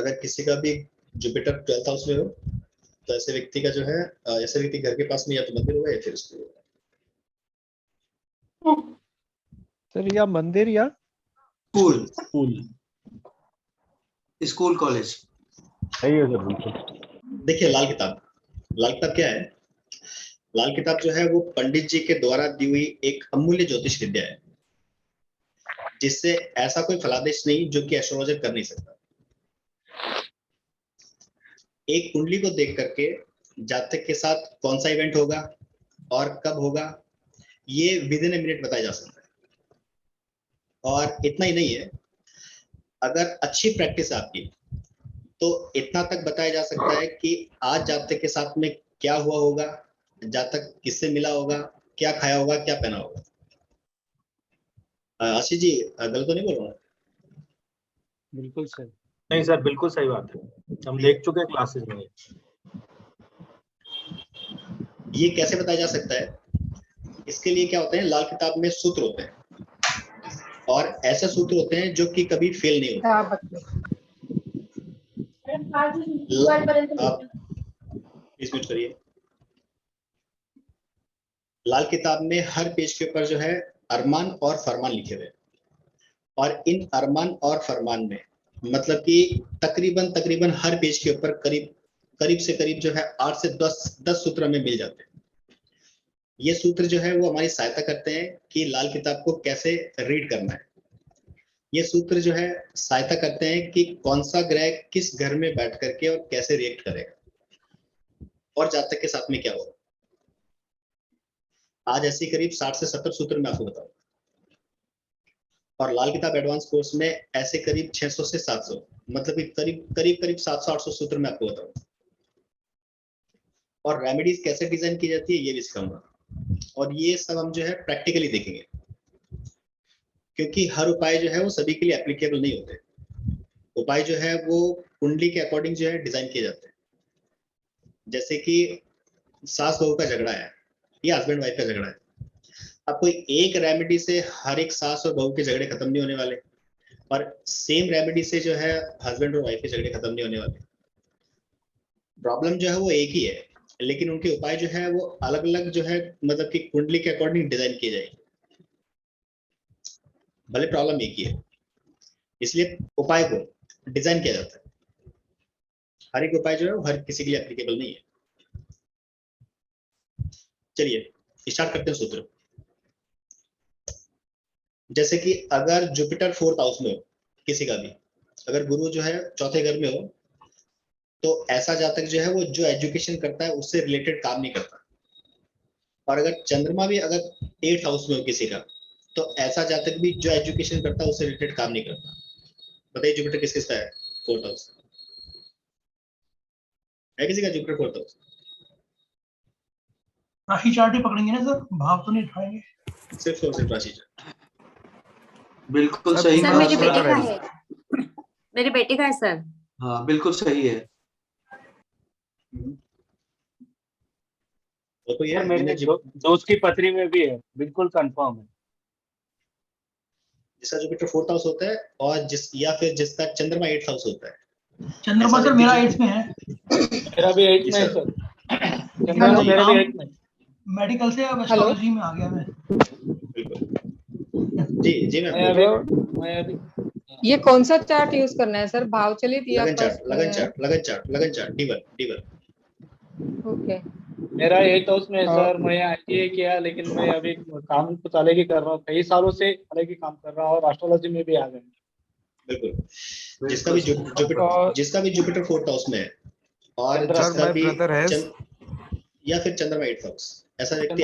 अगर किसी का भी जुपिटर 12th हाउस में हो तो ऐसे व्यक्ति का जो है ऐसे व्यक्ति घर के पास में या तो मंदिर होगा या फिर स्कूल होगा। सर या मंदिर या स्कूल स्कूल। School college. सही है सर, बिल्कुल। देखिए लाल किताब क्या है? लाल किताब जो है वो पंडित जी के द्वारा दी हुई एक अमूल्य ज्योतिष विद्या है, जिससे ऐसा कोई फलादेश नहीं जो कि एस्ट्रोलॉजर कर नहीं सकता। एक कुंडली को देख करके जातक के साथ कौन सा इवेंट होगा और कब होगा ये विद इन ए मिनट बताया जा सकता है। और इतना ही नहीं है, अगर अच्छी प्रैक्टिस है आपकी तो इतना तक बताया जा सकता है कि आज जातक के साथ में क्या हुआ होगा, जातक किससे मिला होगा, क्या खाया होगा, क्या पहना होगा। आशीष जी गलत तो नहीं बोल रहा हूँ? बिल्कुल सही। नहीं सर, बिल्कुल सही बात है, हम देख चुके हैं क्लासेस में। ये कैसे बताया जा सकता है? इसके लिए क्या होते हैं, लाल किताब में सूत्र होते हैं और ऐसे सूत्र होते हैं जो कि कभी फेल नहीं होते। आप प्लीज म्यूट करिए। लाल किताब में हर पेज के ऊपर जो है अरमान और फरमान लिखे हुए हैं और इन अरमान और फरमान में मतलब कि तकरीबन हर पेज के ऊपर करीब से करीब जो है 8 से 10 सूत्र हमें मिल जाते हैं। ये सूत्र जो है वो हमारी सहायता करते हैं कि लाल किताब को कैसे रीड करना है। ये सूत्र जो है सहायता करते हैं कि कौन सा ग्रह किस घर में बैठ करके और कैसे रिएक्ट करेगा और जातक के साथ में क्या होगा। आज ऐसी करीब 60 से 70 सूत्र मैं आपको बताऊंगा और लाल किताब एडवांस कोर्स में ऐसे करीब 600 से 700 मतलब कि करीब 700-800 सूत्र मैं आपको बताऊंगा और रेमेडीज कैसे डिजाइन की जाती है ये भी सिखाऊंगा और ये सब हम जो है प्रैक्टिकली देखेंगे, क्योंकि हर उपाय जो है वो सभी के लिए एप्लीकेबल नहीं होते। उपाय जो है वो कुंडली के अकॉर्डिंग जो है डिजाइन किए जाते हैं। जैसे कि सास बहू का झगड़ा है या हस्बैंड वाइफ का झगड़ा है, अब कोई एक रेमेडी से हर एक सास और बहू के झगड़े खत्म नहीं होने वाले और सेम रेमेडी से जो है हस्बैंड और वाइफ के झगड़े खत्म नहीं होने वाले। प्रॉब्लम जो है वो एक ही है, लेकिन उनके उपाय जो है वो अलग अलग जो है मतलब कि कुंडली के अकॉर्डिंग डिजाइन किए जाएंगे, भले प्रॉब्लम एक ही है, इसलिए उपाय को डिजाइन किया जाता है। हर एक उपाय जो है वो हर किसी के लिए एप्लीकेबल नहीं है। चलिए स्टार्ट करते हैं सूत्र। जैसे कि अगर जुपिटर 4th हाउस में हो किसी का भी, अगर गुरु जो है चौथे घर में हो तो ऐसा जातक जो है वो जो एजुकेशन करता है उससे रिलेटेड काम नहीं करता। और अगर चंद्रमा भी अगर 8th हाउस में हो किसी का तो ऐसा जातक भी जो एजुकेशन करता है उससे रिलेटेड काम नहीं करता। बताइए जुपिटर किस किसका है 4th हाउस? है किसी का जुपिटर 4th हाउस? राशि चार्ट ही पकड़ेंगे ना सर, भाव तो नहीं उठाएंगे। सिर्फ और सिर्फ राशि चार्ट। बिल्कुल सही सर कहा मेरे सर। बेटे का है, मेरे बेटे का है सर। हाँ बिल्कुल सही है। वो तो ये मेरे दोस्त की पत्री में भी है, बिल्कुल कंफर्म है। जिसका जुपिटर 4th हाउस होता है और जिसका चंद्रमा 8th हाउस होता है। चंद्रमा सर मेरा 8th में है। मेरा भी 8th में है सर। चंद्रमा हाँ, मेरा भी 8th में। मेडिकल से अब एस्ट्रोलॉजी में आ गया मैं। जी मैं अभी ये कौन सा चार्ट यूज करना है सर, भाव चलित या लगन चार्ट डीवर। ओके। मेरा 8th हाउस में है सर। मैं ITA किया लेकिन मैं अभी काम तो अलग ही कर रहा हूँ, कई सालों से अलग ही काम कर रहा हूँ और एस्ट्रोलॉजी में भी आ गए। बिल्कुल, जिसका भी जुपिटर 4th हाउस में है और जिसका भी या फिर चंद्रमा 8th हाउस, ऐसा व्यक्ति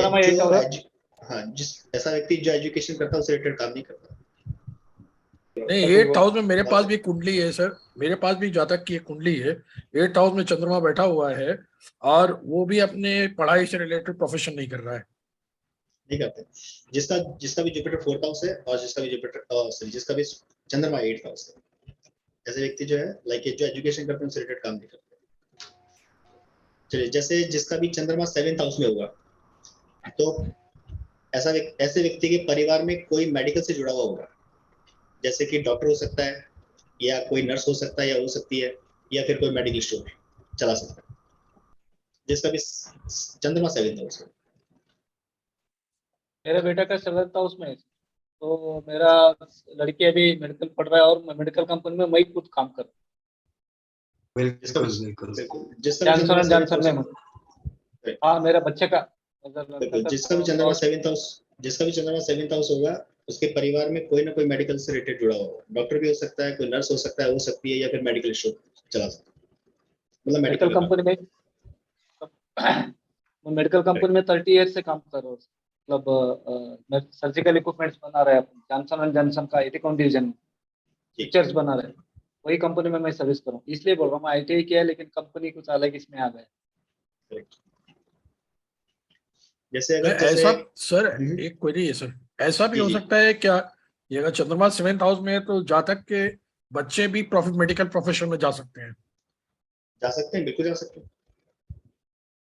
ऐसा व्यक्ति जो एजुकेशन करता है उससे रिलेटेड काम नहीं करता। नहीं 8th हाउस में मेरे पास भी कुंडली है सर, मेरे पास भी जातक की एक कुंडली है। 8th हाउस में चंद्रमा बैठा हुआ है और वो भी अपने पढ़ाई से रिलेटेड प्रोफेशन नहीं कर रहा है। नहीं करते। जिसका भी जुपिटर 4th हाउस है और जिसका भी चंद्रमा 8th हाउस है, ऐसे व्यक्ति जो है लाइक जो एजुकेशन करते हैं उससे रिलेटेड काम नहीं करते। चलिए, जैसे जिसका भी चंद्रमा 7th हाउस में होगा तो ऐसे व्यक्ति के परिवार में कोई मेडिकल से जुड़ा हुआ होगा, जैसे कि डॉक्टर हो सकता है या कोई नर्स हो सकता है या हो सकती है या फिर कोई मेडिकल स्टोर चला सकता है, जिसका भी चंद्रमा 7th हाउस है। मेरे बेटा का 7th हाउस में है, तो मेरा लड़की अभी मेडिकल पढ़ रहा है और मेडिकल कंपनी में मैं खुद काम कर रहा हूँ। जिसका बिल्कुल भी बिल्कुल जिसका भी जॉनसन एंड चंद्रमा जॉनसन 7th में हाउस, हाँ, मेरा बच्चे का बिल्कुल, जिसका भी चंद्रमा 7th हाउस होगा, उसके परिवार में कोई ना कोई मेडिकल से रिलेटेड जुड़ा होगा। डॉक्टर भी हो सकता है, कोई नर्स हो सकता है, हो सकती है, या फिर मेडिकल स्टोर चला सकता है, मतलब मेडिकल कंपनी में मैं मेडिकल कंपनी में 30 ईयर से काम कर रहा हूँ। मतलब मैं सर्जिकल इक्विपमेंट्स बना रहे हैं, जॉनसन एंड जॉनसन का 81 डिवीजन में पिक्चर्स बना रहे हैं, वही कंपनी में मैं सर्विस कर रहा हूँ। इसलिए बोल रहा हूँ, मैं ITI किया है लेकिन कंपनी कुछ अलग इसमें आ गए। जैसे अगर ऐसा सर हम्म। एक क्वेरी है सर, ऐसा भी जी, हो जी। सकता है क्या ये अगर चंद्रमा 7th हाउस में है तो जातक के बच्चे भी मेडिकल प्रोफेशन में जा सकते हैं? जा सकते हैं, बिल्कुल जा सकते हैं।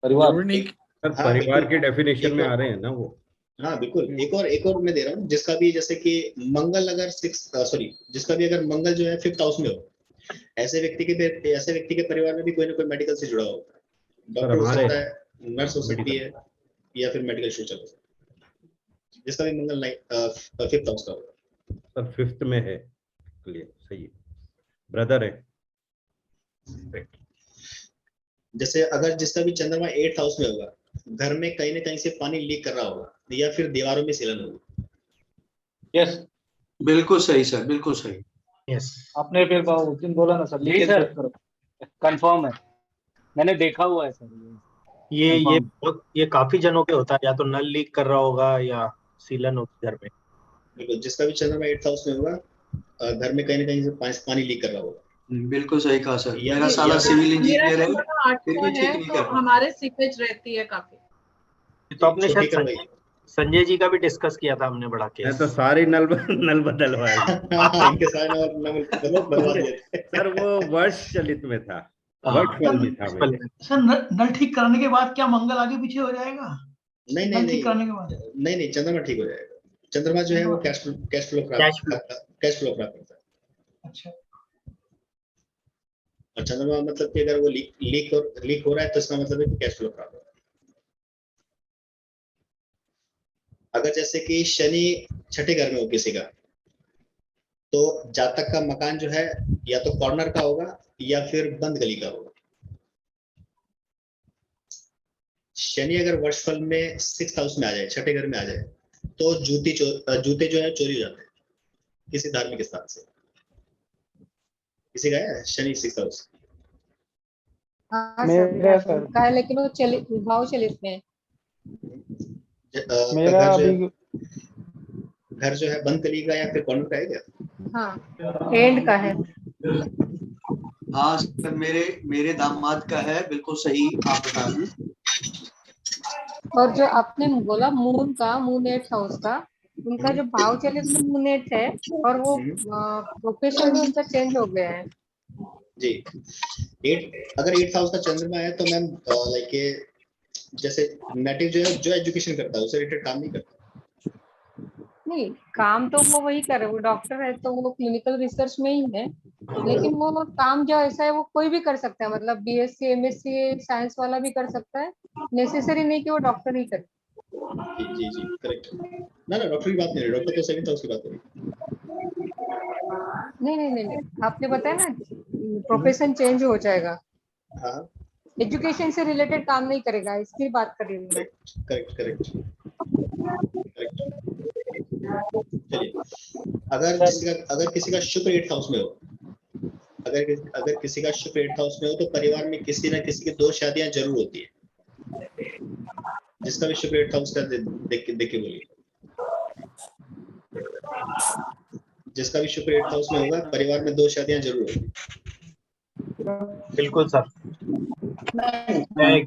परिवार जरूरी नहीं सर हाँ, परिवार बिल्कुल। की डेफिनेशन में एक आ रहे हैं ना वो। हाँ, बिल्कुल। एक और मैं दे रहा हूँ, जिसका भी जैसे कि मंगल अगर जिसका भी अगर मंगल जो है 5th हाउस में हो, ऐसे व्यक्ति के परिवार में भी कोई ना कोई मेडिकल से जुड़ा होगा। डॉक्टर हो हमारे सकता है, नर्स हो सकती है, या फिर मेडिकल स्टोर चला सकता है, जिसका भी मंगल 5th हाउस का होगा। सर 5th में है, क्लियर, सही है, ब्रदर है। जैसे अगर जिसका भी चंद्रमा 8th हाउस में होगा, घर में कहीं ना कहीं से पानी लीक कर रहा होगा, या फिर दीवारों में सीलन होगी। यस, बिल्कुल सही सर, बिल्कुल सही। यस, आपने फिर उस दिन बोला ना सर, जी लीकेज सर। चेक करो। कंफर्म है, मैंने देखा हुआ है सर। ये काफी जनों के होता है, या तो नल लीक कर रहा होगा या सीलन होगी घर में। बिल्कुल, जिसका भी चंद्रमा 8th हाउस में होगा, घर में कहीं ना कहीं से पानी लीक कर रहा होगा। बिल्कुल सही कहा सर। या- मेरा या साला फिर- सिविल मेरा इंजीनियर है, चंद्रमा 8 फिर में भी है ठीक नहीं तो कर पाता। हमारे सीपेज रहती है काफी। तो अपने छोटी शायद करवाई। संजय जी का भी डिस्कस किया था हमने, बड़ा केस। तो सारी नल बदलवाए इनके सारे नंबर बदलवा दिए थे। सर वो वर्ष चलित में था, वर्ष फल में था मेरे। सर नल ठीक कराने के बाद क्या मंगल आगे पीछे हो जाएगा? नहीं नल ठीक कराने के बाद नहीं, चंद्रमा ठीक हो जाएगा। चंद्रमा जो है वो कैश फ्लो प्राप्त करता है। अच्छा, और चंद्रमा मतलब कि अगर वो लीक हो रहा है, तो इसका मतलब है कि कैश फ्लो प्राप्त हो रहा है। अगर जैसे कि शनि 6ठे घर में हो किसी का, तो जातक का मकान जो है या तो कॉर्नर का होगा या फिर बंद गली का होगा। शनि अगर वर्षफल में 6th हाउस में आ जाए, 6ठे घर में आ जाए, तो जूते जो है चोरी हो जाते हैं किसी धार्मिक स्थान से। किसी का है शनि 6th हाउस? हाँ मेरा सर, सर का है, लेकिन वो भाव चलित में है। मेरा अभी घर जो है बंद गली का या फिर कॉर्नर का है क्या? हाँ, एंड का है। हाँ सर, मेरे दामाद का है, बिल्कुल सही आप बता रहे हैं। और जो आपने बोला मून 8th हाउस का, उनका जो भाव चलित में मून 8 है, और वो प्रोफेशन भी उनका चेंज हो गया है। जी, अगर 8th हाउस का चंद्रमा है, तो मैम लाइक जैसे नेटिव जो एजुकेशन करता है, उससे रिलेटेड काम नहीं करता। नहीं, काम तो वो वही कर रहे, वो डॉक्टर है तो वो क्लिनिकल रिसर्च में ही है, लेकिन वो काम जो ऐसा है वो कोई भी कर सकता है, मतलब BSc MSc साइंस वाला भी कर सकता है, नेसेसरी नहीं कि वो डॉक्टर ही करे। जी, करेक्ट। ना डॉक्टर की बात नहीं, डॉक्टर तो 7th हाउस की बात करें। नहीं, आपने बताया ना प्रोफेशन चेंज हो जाएगा, हाँ, एजुकेशन से रिलेटेड काम नहीं करेगा, इसकी बात कर रही हूँ मैं। करेक्ट। चलिए, अगर किसी का शुक्र 8th हाउस में हो, अगर किसी का शुक्र 8th हाउस में हो, तो परिवार में किसी ना किसी की 2 शादियां जरूर होती है। जिसका भी शुक्र 8th हाउस का देख के बोलिए। जिसका भी शुक्र 8th हाउस में होगा, परिवार में 2 शादियां जरूर होगी। बिल्कुल सर।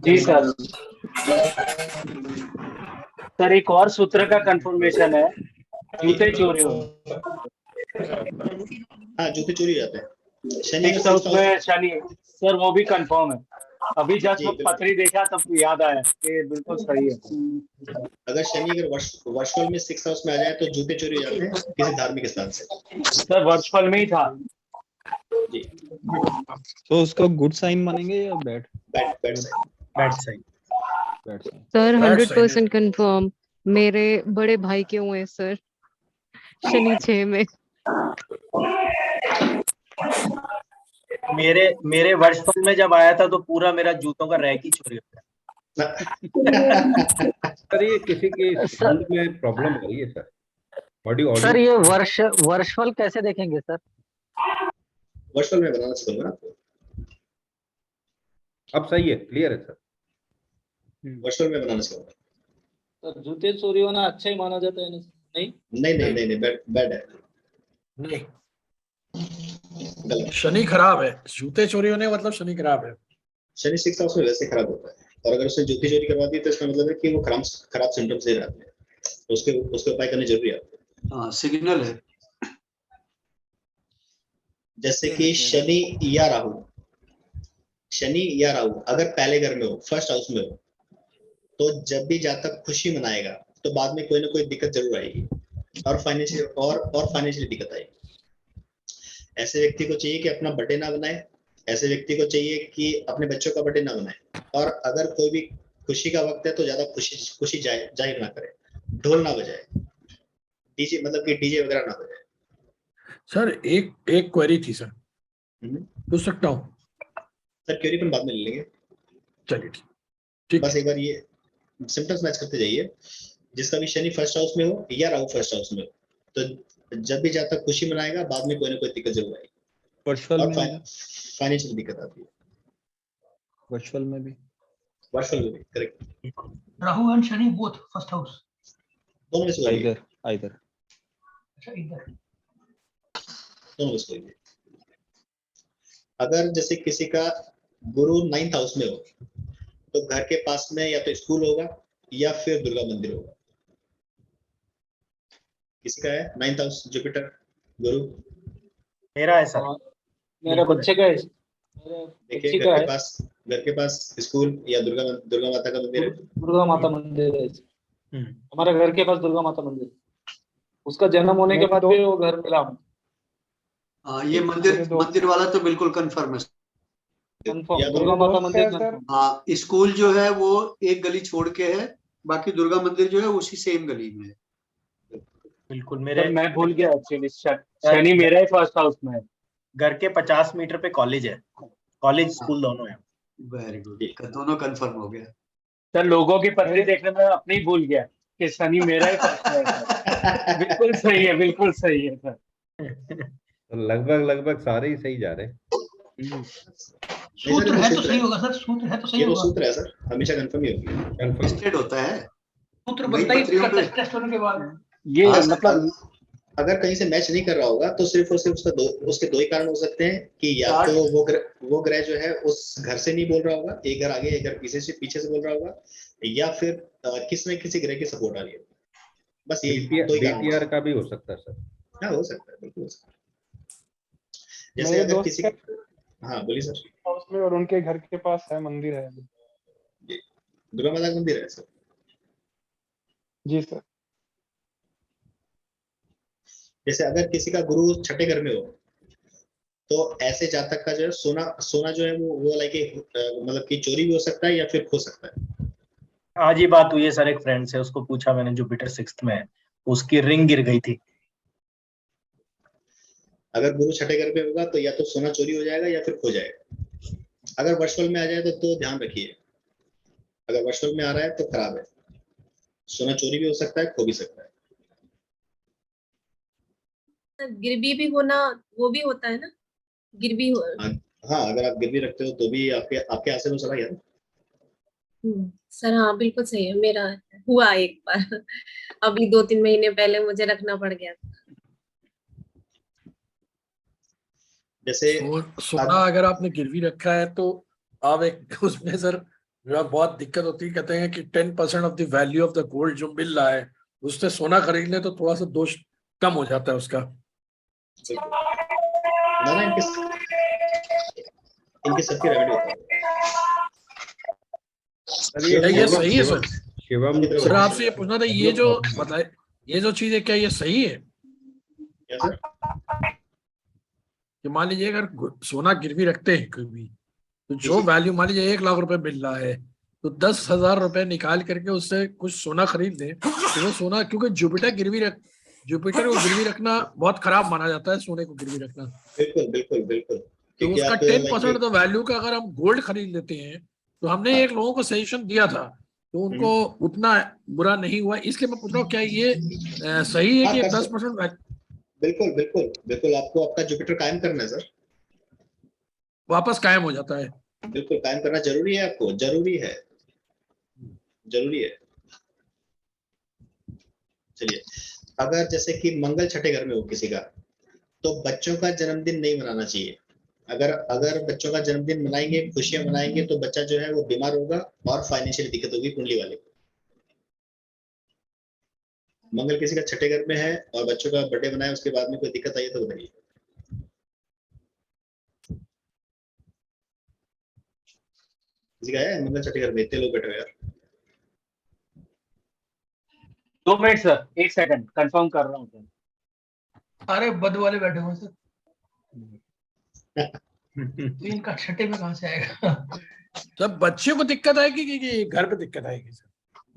जी सर। सर एक और सूत्र का कंफर्मेशन है, जूते चोरी हो। हाँ, जूते चोरी जाते हैं। शनि का 6th हाउस में शनि, सर वो भी कंफर्म है। अभी जस्ट वो पत्री देखा तब याद आया कि बिल्कुल सही है। अगर शनि वर्षफल में 6th हाउस में आ जाए, तो जूते चोरी हो जाते हैं किसी धार्मिक स्थान से। सर वर्षफल में ही था। जी तो उसको गुड साइन मानेंगे या bad? Bad side. Bad side. Bad sign. Sir Bad 100% confirm. मेरे बड़े भाई के हुए हैं सर, शनि 6 में। मेरे वर्षफल में जब आया था तो पूरा मेरा जूतों का रैक ही चोरी हो गया। सर ये किसी की साउंड में प्रॉब्लम हो रही है सर, ऑडियो सर ये वर्षफल कैसे देखेंगे सर? वर्चुअल में बनाना सिखाऊंगा ना आपको, अब सही है, क्लियर है सर। वर्चुअल में बनाना सिखाऊंगा। सर जूते चोरी होना अच्छा ही माना जाता है ना? नहीं नहीं बैड है। नहीं, गलत। शनि खराब है, जूते चोरी होने का मतलब शनि खराब है। शनि 6th हाउस में वैसे खराब होता है, और अगर उसने जूती चोरी करवा दी तो इसका मतलब है कि वो खराब सिम्टम्स दे रहा है, तो उसके उपाय करने जरूरी है। हाँ, सिग्नल है। जैसे कि शनि या राहु अगर पहले घर में हो, फर्स्ट हाउस में हो, तो जब भी जातक खुशी मनाएगा तो बाद में कोई ना कोई दिक्कत जरूर आएगी, और फाइनेंशियली दिक्कत आएगी। ऐसे व्यक्ति को चाहिए कि अपना बर्थडे ना बनाए, ऐसे व्यक्ति को चाहिए कि अपने बच्चों का बर्थडे ना बनाए, और अगर कोई भी खुशी का वक्त है तो ज्यादा खुशी जाहिर ना करे, ढोल ना बजाए, डीजे मतलब कि डीजे वगैरह ना बजाए। सर एक क्वेरी थी सर, पूछ सकता हूँ? सर क्वेरी पर बाद में ले लेंगे। चलिए ठीक। बस एक बार ये सिम्टम्स मैच करते जाइए। जिसका भी शनि फर्स्ट हाउस में हो या राहु फर्स्ट हाउस में हो, तो जब भी जाता खुशी मनाएगा बाद में कोई ना कोई दिक्कत जरूर आएगी, वर्चुअल और में फाइनेंशियल दिक्कत आती है। वर्चुअल में भी correct. Rahu and Shani both first house, दोनों में से कोई भी। आइदर अच्छा इधर दोनों में से कोई भी। अगर जैसे किसी का गुरु 9th हाउस में हो, तो घर के पास में या तो स्कूल होगा या फिर दुर्गा मंदिर होगा। किसी का है 9th हाउस जुपिटर गुरु? मेरा है सर। मेरे बच्चे का है। देखिए घर के पास स्कूल या दुर्गा माता का मंदिर है। दुर्गा माता मंदिर है हमारे घर के पास, दुर्गा माता मंदिर। उसका जन्म होने के बाद भी वो घर मिला। ये मंदिर वाला तो बिल्कुल कंफर्म है। दुर्गा माता मंदिर। हाँ, स्कूल जो है वो एक गली छोड़ के है, बाकी दुर्गा मंदिर जो है उसी सेम गली में है। बिल्कुल। मेरे मैं भूल गया एक्चुअली, शनि मेरा ही फर्स्ट हाउस में है। घर के 50 मीटर पे कॉलेज है, कॉलेज स्कूल दोनों है। वेरी गुड, दोनों कंफर्म हो गया। सर लोगों की पत्री देखने में अपने ही भूल गया कि शनि मेरा ही फर्स्ट है। बिल्कुल सही है, बिल्कुल सही है सर। तो लगभग सारे ही सही जा रहे हैं। सूत्र है तो सही होगा सर, सूत्र है तो सही होगा। सूत्र है सर, हमेशा कंफर्म ही होगी। स्टेट होता है सूत्र बनता ही टेस्ट होने के बाद। ये मतलब अगर कहीं से मैच नहीं कर रहा होगा तो सिर्फ और सिर्फ उसके दो ही कारण हो सकते हैं कि या तो वो ग्रह जो है उस घर से नहीं बोल रहा होगा, एक घर आगे एक घर पीछे से बोल रहा होगा, या फिर किसी न किसी ग्रह की सपोर्ट आ रही है। बस ये बीटीआर का भी हो सकता है सर। हाँ हो सकता है, बिल्कुल हो सकता है। जैसे अगर किसी हाँ बोलिए सर। हाउस में और उनके घर के पास है मंदिर है दुर्गा माता का मंदिर है सर। जी सर। जैसे अगर किसी का गुरु छठे घर में हो, तो ऐसे जातक का जो है सोना जो है वो लाइक मतलब कि चोरी भी हो सकता है या फिर खो सकता है। आज ही बात हुई है सर, एक फ्रेंड से, उसको पूछा मैंने, जुपिटर 6th में है, उसकी रिंग गिर गई थी। अगर गुरु छठे घर पे होगा तो या तो सोना चोरी हो जाएगा या फिर खो जाएगा। अगर वर्चुअल में आ जाए तो ध्यान रखिए, अगर वर्चुअल में आ रहा है तो खराब है, सोना चोरी भी हो सकता है, खो भी सकता है। गिरवी भी होना वो भी होता है ना, गिरवी हो। हाँ अगर आप गिरवी रखते हो तो भी आपके यहाँ से वो चला गया ना। सर हाँ बिल्कुल सही है, मेरा हुआ एक बार अभी 2-3 महीने पहले मुझे रखना पड़ गया। जैसे सोना अगर आपने गिरवी रखा है तो आप एक उसमें सर बहुत दिक्कत होती है। कहते हैं कि 10% of the value of the gold जो मिल रहा है उससे सोना खरीद ले तो थोड़ा सा दोष कम हो जाता है उसका। ना इनके सबकी रेमेडी होता है। ये सही है सर। सर आपसे ये पूछना था, ये जो बताए ये जो चीज है क्या ये सही है? कि मान लीजिए अगर सोना गिरवी रखते हैं कभी, तो जो वैल्यू मान लीजिए 1 लाख रुपए मिल रहा है, तो 10,000 रुपए निकाल करके उससे कुछ सोना खरीद लें, तो वो सोना, क्योंकि जुपिटर को गिरवी रखना बहुत खराब माना जाता है, सोने को गिरवी रखना। बिल्कुल बिल्कुल बिल्कुल। तो उसका 10% तो वैल्यू का अगर हम गोल्ड खरीद लेते हैं, तो हमने एक लोगों को सजेशन दिया था, तो उनको उतना बुरा नहीं हुआ। इसलिए मैं पूछ रहा हूँ क्या ये सही है कि 10%? बिल्कुल बिल्कुल बिल्कुल, आपको आपका जुपिटर कायम करना है सर, वापस कायम हो जाता है। बिल्कुल कायम करना जरूरी है, आपको जरूरी है, जरूरी है। चलिए, अगर जैसे कि मंगल छठे घर में हो किसी का, तो बच्चों का जन्मदिन नहीं मनाना चाहिए। अगर बच्चों का जन्मदिन मनाएंगे, खुशियां मनाएंगे, तो बच्चा जो है वो बीमार होगा और फाइनेंशियल दिक्कत होगी कुंडली वाले को। मंगल किसी का छठे घर में है और बच्चों का बर्थडे मनाए, उसके बाद में कोई दिक्कत आई है तो बताइए। किसी का है मंगल छठे घर में? इतने लोग बैठे हुए यार। 2 मिनट सर, 1 सेकंड कंफर्म कर रहा हूँ सर। सारे बद वाले बैठे हुए सर। तो इनका छठे में कहाँ से आएगा? जब बच्चे को दिक्कत आएगी कि घर पे दिक्कत आएगी सर?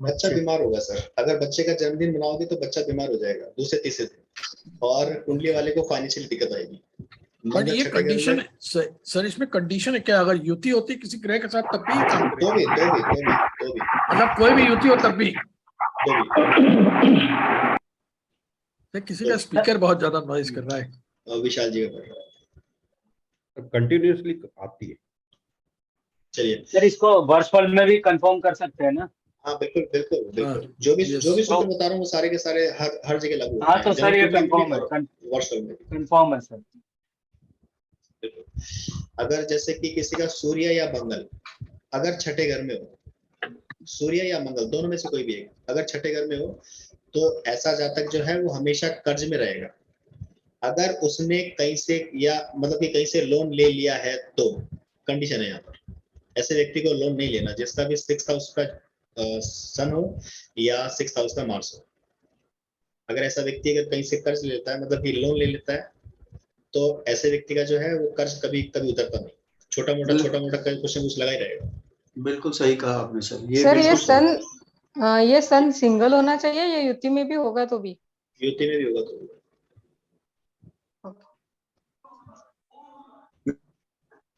बच्चा बीमार होगा सर। अगर बच्चे का जन्मदिन मनाओगे तो बच्चा बीमार हो जाएगा दूसरे तीसरे दिन, और कुंडली वाले को फाइनेंशियल दिक्कत आएगी। बट ये कंडीशन है सर, इसमें कंडीशन है क्या? अगर युति होती किसी ग्रह के साथ तब भी काम करेगा? तो भी मतलब कोई भी युति हो तब भी? किसी का स्पीकर बहुत ज्यादा नॉइज कर रहा है। विशाल जी का कंटिन्यूअसली आती है। चलिए सर, इसको वर्षफल में भी कंफर्म कर सकते हैं ना? हाँ बिल्कुल बिल्कुल बिल्कुल। जो भी सूत्र बता रहा हूँ वो सारे के सारे हर जगह लागू होते हैं। हाँ तो सर ये कंफर्म है, वर्षफल में कंफर्म है सर। अगर जैसे कि किसी का सूर्य या मंगल अगर छठे घर में हो, सूर्य या मंगल दोनों में से कोई भी एक अगर छठे घर में हो, तो ऐसा जातक जो है वो हमेशा कर्ज में रहेगा। अगर उसने कहीं से या मतलब कि कहीं से लोन ले लिया है तो कंडीशन है यहाँ पर, ऐसे व्यक्ति को लोन नहीं लेना जिसका भी 6th हाउस का सन हो या 6th हाउस का मार्स हो। अगर ऐसा व्यक्ति अगर कहीं से कर्ज लेता है, मतलब कि लोन ले लेता है, तो ऐसे व्यक्ति का जो है वो कर्ज कभी कभी उतरता नहीं। छोटा मोटा कर्ज कुछ न कुछ लगा ही रहेगा। बिल्कुल सही कहा आपने सर। ये सन सिंगल होना चाहिए या युति में भी होगा तो भी? युति में भी होगा तो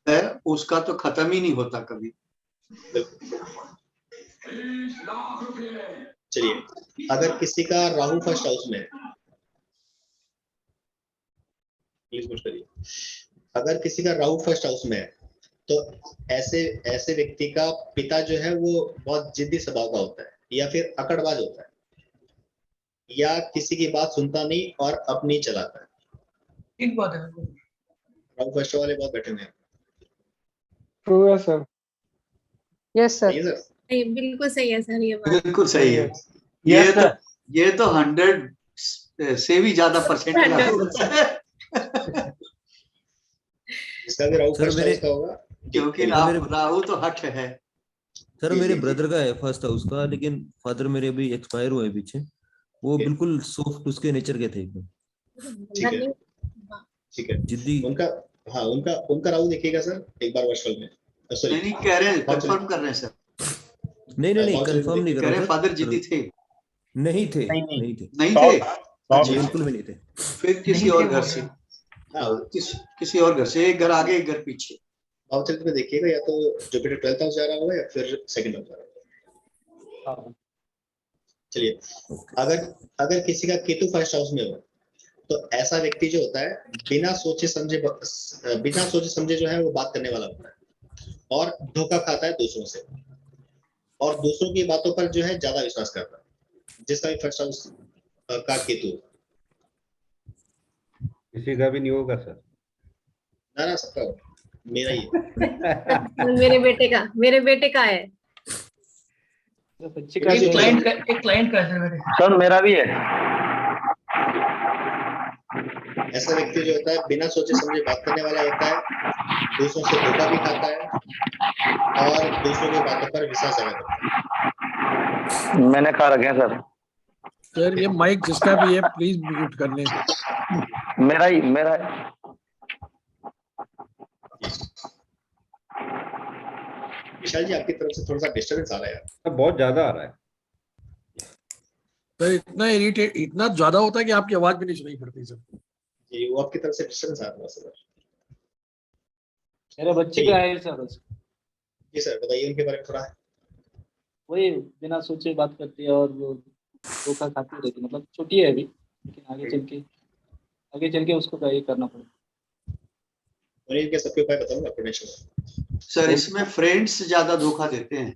है, उसका तो खत्म ही नहीं होता कभी। चलिए, अगर किसी का राहु फर्स्ट हाउस में है, प्लीज कुछ करिए। अगर किसी का राहु फर्स्ट हाउस में है, तो ऐसे व्यक्ति का पिता जो है वो बहुत जिद्दी स्वभाव का होता है, या फिर अकड़बाज होता है, या किसी की बात सुनता नहीं और अपनी चलाता है। ठीक बात है। राहु फर्स्ट वाले बहुत बैठे हुए हैं। ट्रू है सर। यस सर, बिल्कुल सही है सर, ये बात बिल्कुल सही है। ये तो 100 से भी ज्यादा परसेंट इसका भी राहु फर्स्ट हाउस का होगा, क्योंकि राहु तो हठ है। सर मेरे ब्रदर का है फर्स्ट हाउस का, लेकिन फादर मेरे अभी एक्सपायर हुए पीछे। वो बिल्कुल सॉफ्ट उसके नेचर के थे एकदम। ठीक है जिद्दी। उनका राहु देखिएगा सर एक बार वर्षफल में। नहीं कह रहे हैं, कंफर्म कर रहे हैं सर। नहीं कंफर्म नहीं कर रहे। फादर जिद्दी थे? नहीं थे। बिल्कुल भी नहीं थे। फिर किसी और घर से, किसी और घर से, एक घर आगे एक घर पीछे। भावचरित्र में देखिएगा, या तो जुपिटर 12th हाउस जा रहा होगा या फिर 2nd हाउस जा रहा होगा। चलिए, अगर किसी का केतु फर्स्ट हाउस में हो, तो ऐसा व्यक्ति जो होता है बिना सोचे समझे जो है वो बात करने वाला होता है और धोखा खाता है दूसरों से, और दूसरों की बातों पर जो है ज्यादा विश्वास करता है, जिसका भी फर्स्ट हाउस का केतु। किसी का भी नहीं होगा सर? ना सबका होगा, मेरा ही है। मेरे बेटे का है। एक क्लाइंट का है सर, मेरा भी है। ऐसा व्यक्ति जो होता है बिना सोचे समझे बात करने वाला होता है, दूसरों से धोखा भी खाता है और दूसरों की बातों पर विश्वास करता है। मैंने खा रखे हैं सर ये माइक जिसका भी है प्लीज म्यूट कर लें। मेरा विशाल जी आपकी तरफ से थोड़ा सा डिस्टर्बेंस आ रहा है यार। बहुत ज्यादा आ रहा है सर। इतना इरिटेट, इतना ज्यादा होता है कि आपकी आवाज भी नहीं सुनाई पड़ती सर। जी वो आपकी तरफ से डिस्टर्बेंस आ रहा है सर। मेरे बच्चे का है सर बस। जी सर बताइए उनके बारे में थोड़ा। वही बिना सोचे बात करती है और वो धोखा खाती रहती है, मतलब छोटी है अभी, लेकिन आगे चल के उसको क्या ये करना पड़ेगा। और इनके सबके उपाय बताऊंगा प्रोटेक्शन। सर इसमें फ्रेंड्स ज्यादा धोखा देते हैं।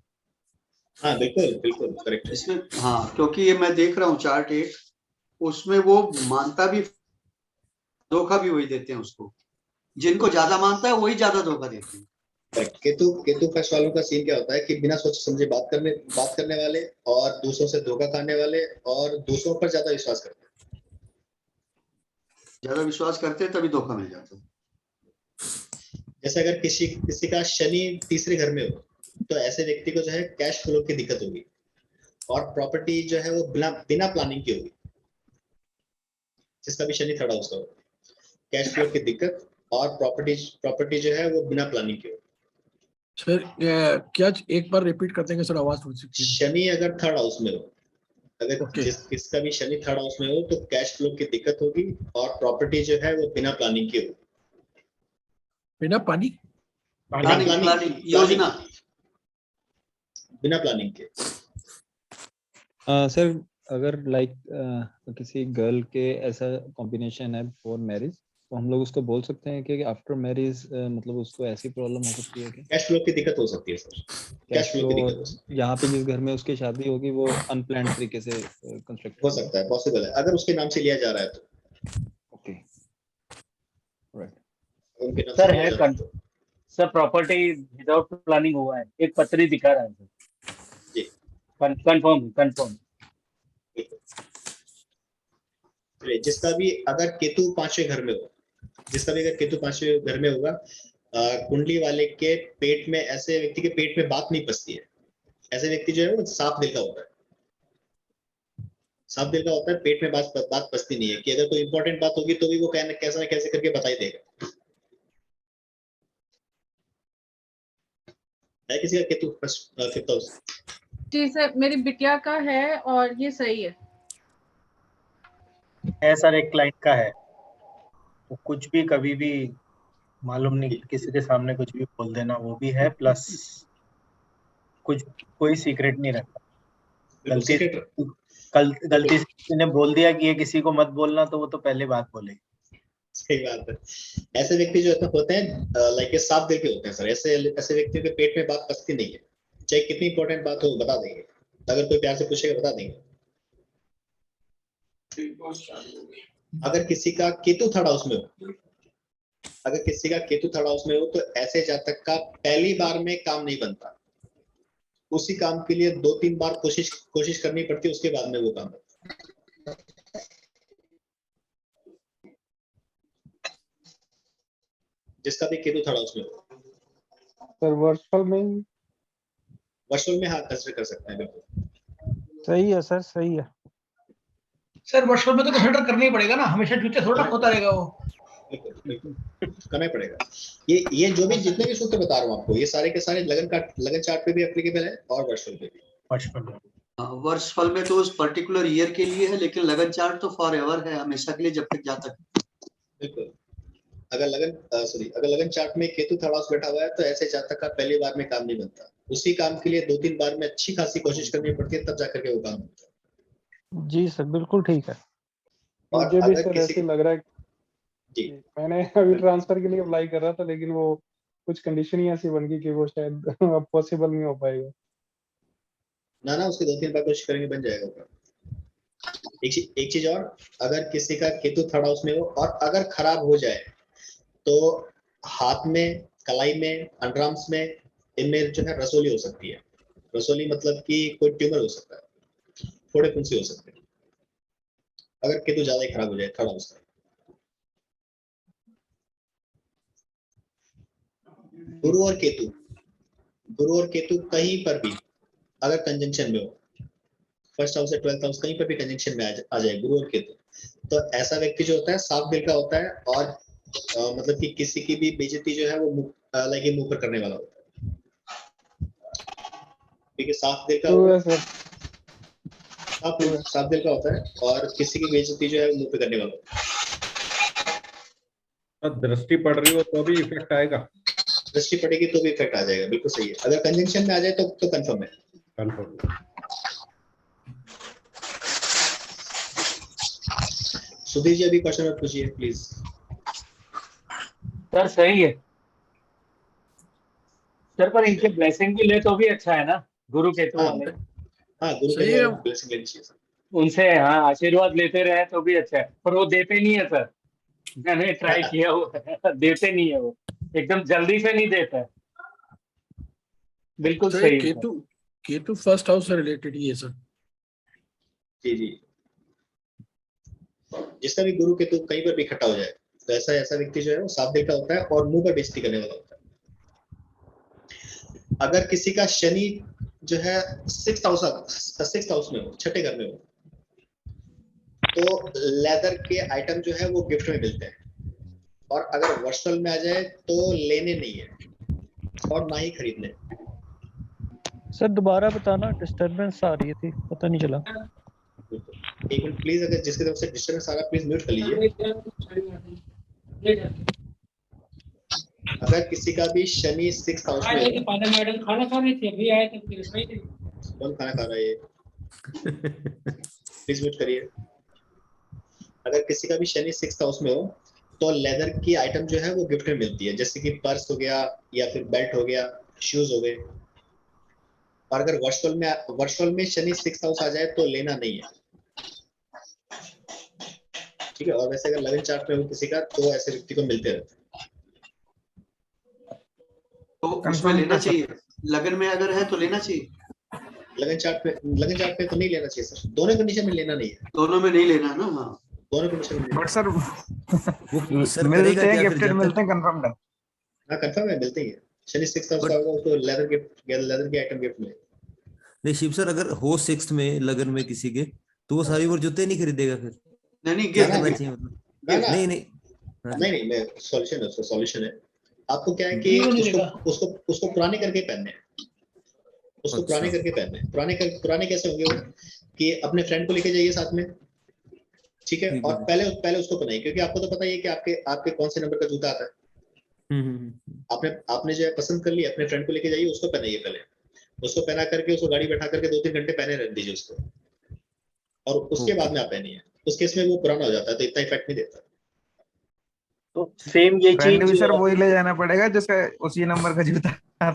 हाँ बिल्कुल बिल्कुल करेक्ट। इसमें हाँ, क्योंकि ये मैं देख रहा हूँ चार्ट एक, उसमें वो मानता भी, धोखा भी वही देते हैं उसको। जिनको ज्यादा मानता है वही ज्यादा धोखा देते हैं। केतु फर्स्ट वालों का सीन क्या होता है कि बिना सोचे समझे बात करने वाले और दूसरों से धोखा खाने वाले और दूसरों पर ज्यादा विश्वास करते हैं। ज्यादा विश्वास करते हैं तभी धोखा मिल जाता है। जैसे अगर किसी का शनि तीसरे घर में हो तो ऐसे व्यक्ति को जो है कैश फ्लो की दिक्कत होगी और प्रॉपर्टी जो है वो बिना प्लानिंग की होगी। जिसका भी शनि थर्ड हाउस का हो, कैश फ्लो की दिक्कत और प्रॉपर्टी जो है वो बिना प्लानिंग की होगी। सर क्या एक बार रिपीट कर देंगे सर, आवाज थोड़ी सी। शनि अगर थर्ड हाउस में हो, अगर किसका भी शनि थर्ड हाउस में हो तो कैश फ्लो की दिक्कत होगी और प्रॉपर्टी जो है वो बिना प्लानिंग की होगी। बिना प्लानिंग योजना, बिना प्लानिंग के। सर अगर लाइक किसी गर्ल के ऐसा कॉम्बिनेशन है फॉर मैरिज, तो हम लोग उसको बोल सकते हैं कि आफ्टर मैरिज मतलब उसको ऐसी प्रॉब्लम हो सकती है कि कैश फ्लो की दिक्कत हो सकती है सर। कैश फ्लो की दिक्कत हो सकती है। यहाँ पे जिस घर में उसकी शादी होगी वो अनप्लान्ड तरीके से कंस्ट्रक्ट हो सकता है, पॉसिबल है अगर उसके नाम से लिया जा रहा है तो। Okay right. उनके नाम सर से है लिया जा रहा है तो। सर प्रॉपर्टी विदाउट प्लानिंग हुआ है, एक पत्री दिखा रहा है सर। जी कंफर्म। जिसका भी अगर केतु पांचवें घर में हो, घर में होगा, कुंडली वाले के पेट में, ऐसे व्यक्ति के पेट में बात नहीं पचती है। ऐसे व्यक्ति जो है वो साफ दिल का होता है। पेट में बात पचती नहीं है कि अगर कोई इंपॉर्टेंट बात होगी तो भी वो कैसे न कैसे करके बता ही देगा। है किसी का केतु फिफ्थ हाउस? जी सर मेरी बिटिया का है और ये सही है। सर एक क्लाइंट का है, वो कुछ भी कभी भी मालूम नहीं किसी के सामने कुछ भी बोल देना, वो भी है, प्लस कोई सीक्रेट नहीं रखता। गलती से किसी ने बोल दिया कि ये किसी को मत बोलना, तो वो तो पहले बात बोलेगी। सही बात है। ऐसे व्यक्ति जो होते हैं लाइक साफ दिल के होते हैं सर। ऐसे व्यक्तियों के पेट में बात पचती नहीं है, चाहे कितनी इंपॉर्टेंट बात हो बता देंगे। अगर कोई प्यार से पूछेगा बता देंगे। अगर किसी का केतु थर्ड हाउस में हो, तो ऐसे जातक का पहली बार में काम नहीं बनता। उसी काम के लिए 2-3 बार कोशिश करनी पड़ती है, उसके बाद में वो काम बनता है। जिसका भी केतु थर्ड हाउस में हो। सर वर्चुअल में हाँ कंसिडर कर सकते हैं बिल्कुल। सही है सर, सही है सर वर्षों में तो कंसिडर करना ही पड़ेगा ना, हमेशा जूते थोड़ा होता रहेगा वो। बिल्कुल करना ही पड़ेगा। ये जो भी जितने भी सूत्र बता रहा हूँ आपको, ये सारे के सारे लगन चार्ट पे भी एप्लीकेबल है और वर्षफल पे भी। वर्षफल में तो उस पर्टिकुलर ईयर के लिए है, लेकिन लगन चार्ट तो फॉर एवर है, हमेशा के लिए, जब तक जातक। बिल्कुल। अगर लगन चार्ट में केतु थर्ड हाउस बैठा हुआ है तो ऐसे जातक का पहली बार में काम नहीं बनता। उसी काम के लिए 2-3 बार में अच्छी खासी कोशिश करनी पड़ती है, तब जाकर के वो काम बनता है। जी सर बिल्कुल ठीक है। और मुझे भी सर ऐसे लग रहा है जी, मैंने अभी ट्रांसफर के लिए अप्लाई कर रहा था, लेकिन वो कुछ कंडीशन ही ऐसी बन गई कि वो शायद अब पॉसिबल नहीं हो पाएगा। ना उसके 2-3 बार कोशिश करेंगे बन जाएगा। एक चीज और, अगर किसी का केतु थर्ड हाउस में हो और अगर खराब हो जाए तो हाथ में, कलाई में, अंडरआर्म्स में, इनमें जो है रसोली हो सकती है। रसोली मतलब कि कोई ट्यूमर हो सकता है, थोड़े फुंसी हो सकते हैं अगर केतु ज्यादा ही खराब हो जाए थर्ड हाउस का। गुरु और केतु कहीं पर भी अगर कंजंक्शन में हो, फर्स्ट हाउस से 12th हाउस कहीं पर भी कंजंक्शन में आ जाए गुरु और केतु, तो ऐसा व्यक्ति जो होता है साफ दिल का होता है और मतलब कि किसी की भी बेइज्जती जो है वो मुंह पर करने वाला होता है। क्योंकि साफ दिल का ट्रू है सर। साफ दिल का होता है, और किसी की बेइज्जती जो है मुंह पे करने वाला होता है। दृष्टि पड़ रही हो तो भी इफेक्ट आएगा। दृष्टि पड़ेगी तो भी इफेक्ट आ जाएगा, बिल्कुल सही है। अगर कंजंक्शन में आ जाए तो कंफर्म है। कंफर्म। सुधीर जी अभी क्वेश्चन और पूछिए प्लीज। सर सही है सर, पर इनके ब्लेसिंग भी ले तो भी अच्छा है ना, गुरु केतु वाले। हाँ, गुरु सही के है। ब्लेसिंग लेनी चाहिए सर। उनसे हाँ आशीर्वाद लेते रहे तो भी अच्छा है, पर वो देते नहीं है सर। मैंने ट्राई किया, वो देते नहीं है, वो एकदम जल्दी से नहीं देता है। बिल्कुल तो सही है केतु केतु फर्स्ट हाउस से रिलेटेड ही है सर। जी जी, जिसका भी गुरु केतु कहीं पर भी इकट्ठा हो जाए तो ऐसा व्यक्ति जो है वो साफ दिल का होता है और मुंह पर बेइज्जती करने वाला होता है। अगर किसी का शनि जो है 6th हाउस में हो, छठे घर में हो, तो लेदर के आइटम जो है वो गिफ्ट में मिलते हैं, और अगर वर्चुअल में आ जाए तो लेने नहीं है और ना ही खरीदने। सर दोबारा बताना, डिस्टरबेंस आ रही थी, पता नहीं चला। एक मिनट प्लीज, अगर जिसकी तरफ से डिस्टर्बेंस आ रहा है प्लीज म्यूट कर लीजिए। अगर किसी का भी शनि 6th हाउस में हो, मैडम खाना खा रही थी, अभी आए थे, फिर सही थे। कौन खाना खा रहा है ये? प्लीज म्यूट करिए। अगर किसी का भी शनि 6th हाउस में हो तो लेदर की आइटम जो है वो गिफ्ट में मिलती है, जैसे कि पर्स हो गया या फिर बेल्ट हो गया, शूज हो गए। और अगर वर्चुअल में शनि 6th हाउस आ जाए तो लेना नहीं है, ठीक है। और वैसे अगर लगन चार्ट में हो किसी का तो ऐसे व्यक्ति को मिलते रहते हैं। तो उसमें लेना चाहिए, लगन में अगर है तो लेना चाहिए। लगन चार्ट पे तो नहीं लेना चाहिए सर, दोनों कंडीशन में लेना नहीं है। दोनों में नहीं लेना ना। हाँ, दोनों कंडीशन में। बट सर सर मिलते हैं, क्या फिर गिफ्टेड जब मिलते हैं, कंफर्म है। हाँ कंफर्म है, मिलते ही है। शनि 6th हाउस का होगा तो लेदर की आइटम गिफ्ट में। नहीं शिव सर, अगर हो 6th में लगन में किसी के, तो वो सारी उम्र जूते नहीं खरीदेगा फिर? नहीं क्या करना चाहिए मतलब? नहीं, मैं सॉल्यूशन है। आपको क्या है कि उसको पुराने करके पहनने हैं, उसको पुराने करके पहनने हैं। पुराने कैसे होंगे वो, कि अपने फ्रेंड को लेके जाइए साथ में, ठीक है, और पहले उसको पहनाइए, क्योंकि आपको तो पता ही है कि आपके कौन से नंबर का जूता आता है। आपने जो है पसंद कर लिया, अपने फ्रेंड को लेके जाइए, उसको पहनाइए, पहले उसको पहना करके उसको गाड़ी बैठा करके 2-3 घंटे पहने रख दीजिए उसको, और उसके बाद में आप पहनिए। उस केस में वो पुराना हो जाता है तो इतना इफेक्ट नहीं देता। तो सेम ये चीज भी सर वही ले जाना पड़ेगा जैसे उसी नंबर का जूता। ना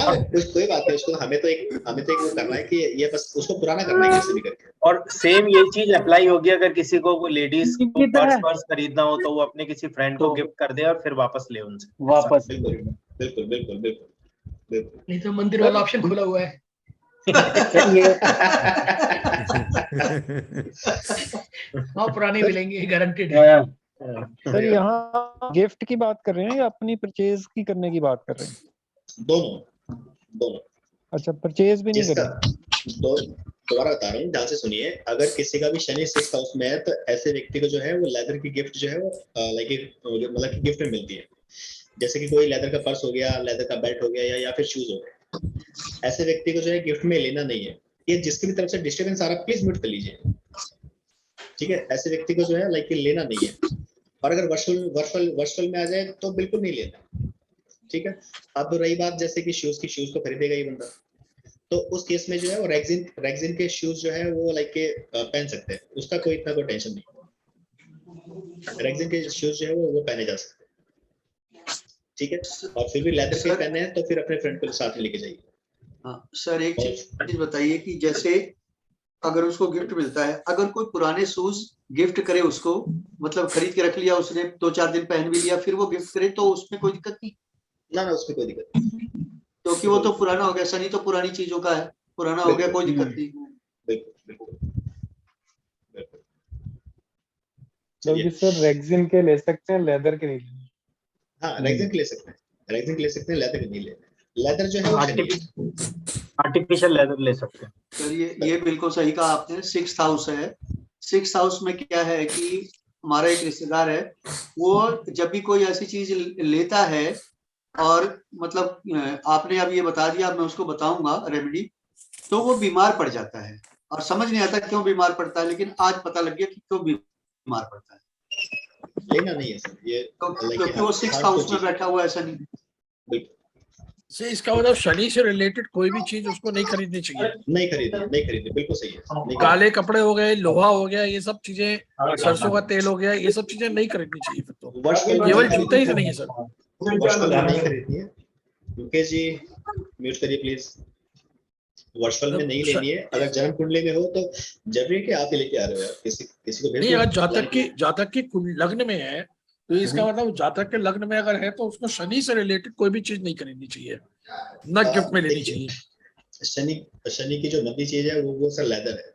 कोई बात नहीं, उसको हमें तो एक वो करना है कि ये बस उसको पुराना करना है किसी भी करके। और सेम ये चीज अप्लाई होगी अगर किसी को लेडीज को पर्स खरीदना हो तो वो अपने किसी फ्रेंड को गिफ्ट कर दे और फिर वापस ले उनसे वापस। बिल्कुल। नहीं तो मंदिर वाला ऑप्शन खुला हुआ है। हाँ, पुराने मिलेंगे, गारंटेड है। सर यहाँ गिफ्ट की बात कर रहे हैं या अपनी परचेज की करने की बात कर रहे हैं? दोनों। अच्छा, परचेज भी नहीं करें। दोबारा बता रहा हूँ, ध्यान से सुनिए। अगर किसी का भी शनि 6th हाउस में है तो ऐसे व्यक्ति को जो है वो लेदर की गिफ्ट जो है वो मतलब कि गिफ्ट में मिलती है, जैसे कि कोई लेदर का पर्स हो गया, लेदर का बेल्ट हो गया, या फिर शूज हो गए। ऐसे व्यक्ति को जो है गिफ्ट में लेना नहीं है। ये जिसकी भी तरफ से डिस्टर्बेंस आ रहा है प्लीज म्यूट कर लीजिए, ठीक है। ऐसे व्यक्ति को जो है लेना नहीं है। और अगर वर्चुअल में आ जाए तो बिल्कुल नहीं लेना, ठीक है। अब रही बात जैसे कि शूज को खरीदेगा ये बंदा, तो उस केस में जो है वो रेक्सिन के शूज जो है वो पहन सकते हैं, उसका कोई इतना कोई टेंशन नहीं। रेक्सिन के शूज जो है वो पहने जा सकते हैं, ठीक है। और फिर भी लेदर के पहने हैं तो फिर अपने फ्रेंड को साथ में लेके जाइए। हाँ सर, एक चीज बताइए कि जैसे अगर उसको गिफ्ट मिलता है, अगर कोई पुराने शूज गिफ्ट करे उसको, मतलब खरीद के रख लिया उसने, 2-4 दिन पहन भी लिया, फिर वो गिफ्ट करे तो उसमें कोई दिक्कत नहीं? ना उसमें कोई दिक्कत नहीं, क्योंकि वो तो पुराना हो गया। शनि तो पुरानी चीजों का है, पुराना हो गया, कोई दिक्कत नहीं। जबकि सर रेक्सिन के ले सकते हैं, लेदर के नहीं। हाँ, रेक्सिन के ले सकते हैं, लेदर के नहीं लेना। लेदर जो है आर्टिफिशियल लेदर ले सकते हैं। सर ये बिल्कुल सही कहा आपने। 6th हाउस है। 6th हाउस में क्या है कि हमारा एक रिश्तेदार है, वो जब भी कोई ऐसी चीज लेता है और मतलब आपने अब ये बता दिया, मैं उसको बताऊंगा रेमेडी, तो वो बीमार पड़ जाता है और समझ नहीं आता क्यों बीमार पड़ता है, लेकिन आज पता लग गया कि क्यों बीमार पड़ता है। लेना नहीं है सर ये, क्योंकि वो 6th हाउस में बैठा हुआ, ऐसा नहीं। बिल्कुल से इसका मतलब शनि से रिलेटेड कोई भी चीज उसको नहीं खरीदनी चाहिए। नहीं खरीदनी, बिल्कुल सही है। काले कपड़े हो गए, लोहा हो गया, ये सब चीजें, सरसों का तेल हो गया, ये सब चीजें नहीं खरीदनी चाहिए फिर तो। केवल जूते ही से नहीं है सर, नहीं खरीदनी है। मुकेश जी म्यूट करिए प्लीज। वर्षफल में नहीं लेनी है। अगर जन्म कुंडली में हो तो जरूरी है कि आप ही लेके आ रहे हो, किसी को नहीं। अगर जातक की लग्न में है तो इसका मतलब जातक के लग्न में अगर है तो उसको शनि से रिलेटेड कोई भी चीज नहीं खरीदनी चाहिए, न गिफ्ट में लेनी चाहिए। शनि की जो मंदी चीज है वो सर लेदर है।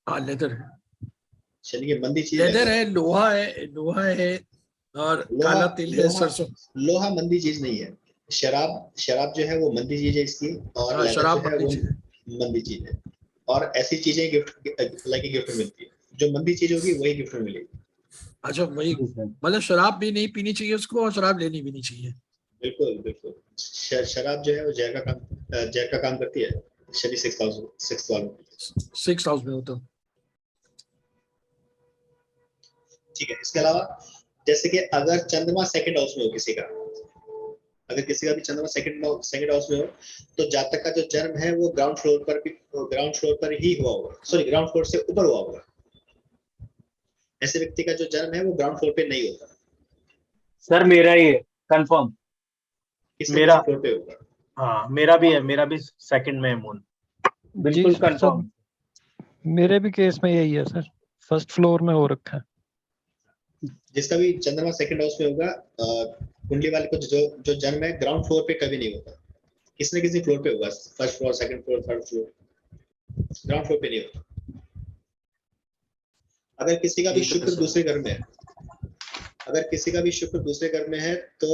हाँ लेदर है, शनि की मंदी चीज लेदर है, लोहा है और काला तिल है, सरसों। लोहा मंदी चीज नहीं है। शराब जो है वो मंदी चीज है इसकी, और शराब मंदी चीज है। और ऐसी चीजें गिफ्ट में मिलती है। जो मंदी चीज होगी वही गिफ्ट में मिलेगी। अच्छा वही, मतलब शराब भी नहीं पीनी चाहिए उसको और शराब लेनी भी नहीं चाहिए। बिल्कुल। शराब जो है वो जहर का काम करती है। शनि 6th हाउस में हो तो ठीक है। इसके अलावा जैसे कि अगर चंद्रमा 2nd हाउस में हो किसी का, अगर किसी का भी चंद्रमा सेकंड हाउस में हो तो जातक का जो जन्म है वो ग्राउंड फ्लोर पर ही हुआ होगा, सॉरी ग्राउंड फ्लोर से ऊपर हुआ होगा। ऐसे व्यक्ति का जो जन्म है वो ग्राउंड फ्लोर पे नहीं होता। सर मेरा ही है कंफर्म, मेरा फ्लोर पे होगा। हाँ मेरा भी है, मेरा भी 2nd में है मून। बिल्कुल कंफर्म। मेरे भी केस में यही है सर, 1st फ्लोर में हो रखा है। जिसका भी चंद्रमा 2nd हाउस में होगा, कुंडली वाले को जो जन्म है ग्राउंड फ्लोर पे कभी नहीं होता, किसी न किसी फ्लोर पे होगा। 1st floor, 2nd floor, 3rd floor, ground floor पे नहीं होता। अगर किसी का भी शुक्र दूसरे घर में है, तो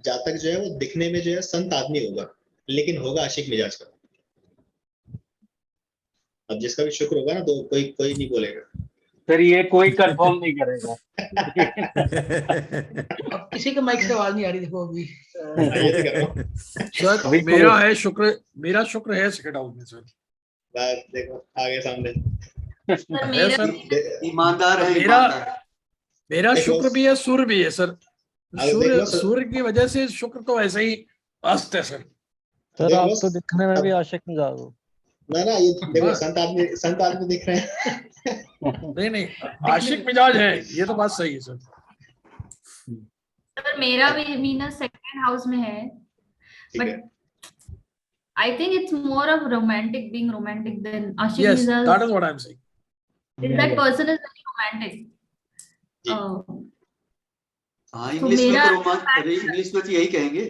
जातक जो है वो दिखने में जो है संत आदमी होगा, लेकिन होगा आशिक मिजाज का। अब जिसका भी शुक्र होगा ना तो कोई नहीं बोलेगा सर, ये कोई कंफर्म नहीं करेगा। अब किसी के माइक से आवाज नहीं आ रही, देखो अभी। सर मेरा है शुक्र, मेरा शुक्र है 2nd हाउस में सर। बस देखो आगे सामने है सर, ईमानदार है। मेरा शुक्र भी है, सूर्य भी है सर। सूर्य की वजह से शुक्र तो ऐसे ही अस्त है सर। सर आप तो दिखने में भी आशिक मिजाज हो। ना ये देखो संत आदमी दिख रहे हैं। नहीं आशिक मिजाज है, ये तो बात सही है सर। सर मेरा भी वीनस 2nd हाउस में है, but I think it's more of being romantic than आशिक मिजाज। Yes, that is what I'm saying. That person is very romantic. हाँ इंग्लिश में तो यही कहेंगे,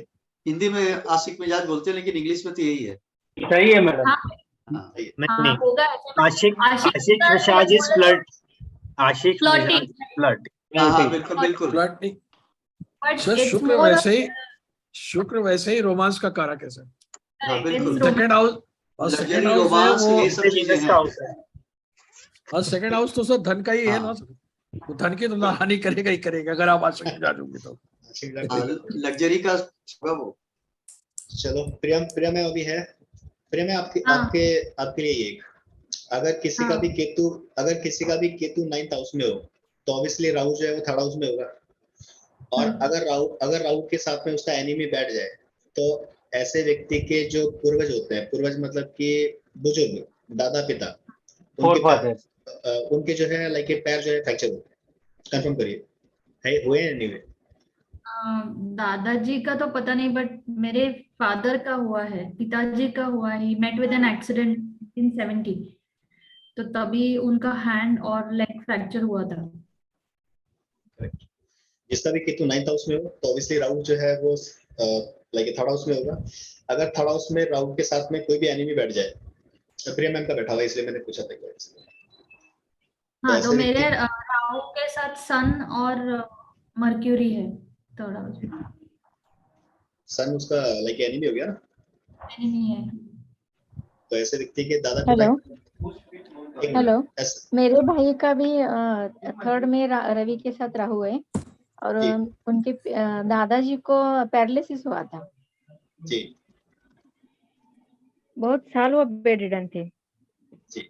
हिंदी में आशिक मिजाज बोलते हैं, लेकिन इंग्लिश में तो यही है। सही है मैडम। नहीं आशिक मिजाज इज फ्लर्ट, आशिक मिजाज फ्लर्ट। हाँ बिल्कुल। सर शुक्र वैसे ही रोमांस का कारक है सर। बिल्कुल। 2nd हाउस तो सर धन का ही है ना सर, तो धन की तो हानि करेगा ही करेगा अगर आप आशिक मिजाज होंगे तो। लग्जरी का वो। चलो प्रिया में अभी है। प्रिया में आपके लिए एक, अगर किसी का भी केतु 9th हाउस में हो तो ऑब्वियसली राहु जो है वो 3rd हाउस में होगा। और अगर राहु के साथ में उसका एनिमी बैठ जाए तो ऐसे व्यक्ति के जो पूर्वज होते हैं, पूर्वज मतलब कि बुजुर्ग, दादा पिता, उनके जो है लाइक पैर जो है फ्रैक्चर होते हैं। कंफर्म करिए हुए हैं नहीं? दादाजी का तो पता नहीं, बट मेरे फादर का हुआ है, पिताजी का हुआ है। He met with an accident in 70, तो तभी उनका हैंड और लेग फ्रैक्चर हुआ था। जिसका भी केतु 9th हाउस में हो तो ऑब्वियसली राहु जो है वो लाइक 3rd हाउस में होगा। अगर 3rd हाउस में राहु के साथ में कोई भी एनिमी बैठ जाए, प्रिया मैम का बैठा हुआ इसलिए मैंने पूछा था। हाँ तो मेरे राहु के साथ सन और मर्क्यूरी है 3rd हाउस में। सन उसका लाइक एनिमी हो गया ना? एनिमी है। तो ऐसे व्यक्ति के दादा हेलो मेरे भाई का भी 3rd में रवि के साथ राहु है, और उनके दादाजी को पैरालिसिस हुआ था। जी बहुत साल वो बेड रिडन थे। जी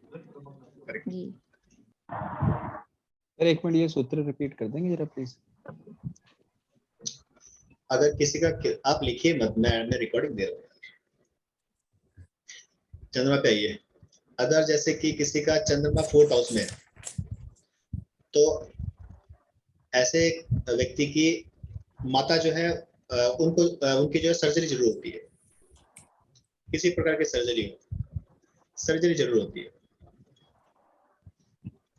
जी सर एक मिनट ये सूत्र रिपीट कर देंगे जरा प्लीज। अगर किसी का आप लिखिए मत, मैं रिकॉर्डिंग दे रहा हूँ। चंद्रमा पे आइए। अगर जैसे कि किसी का चंद्रमा 4th हाउस में है तो ऐसे व्यक्ति की माता जो है उनको उनकी जो है सर्जरी जरूर होती है, किसी प्रकार की सर्जरी जरूर होती है।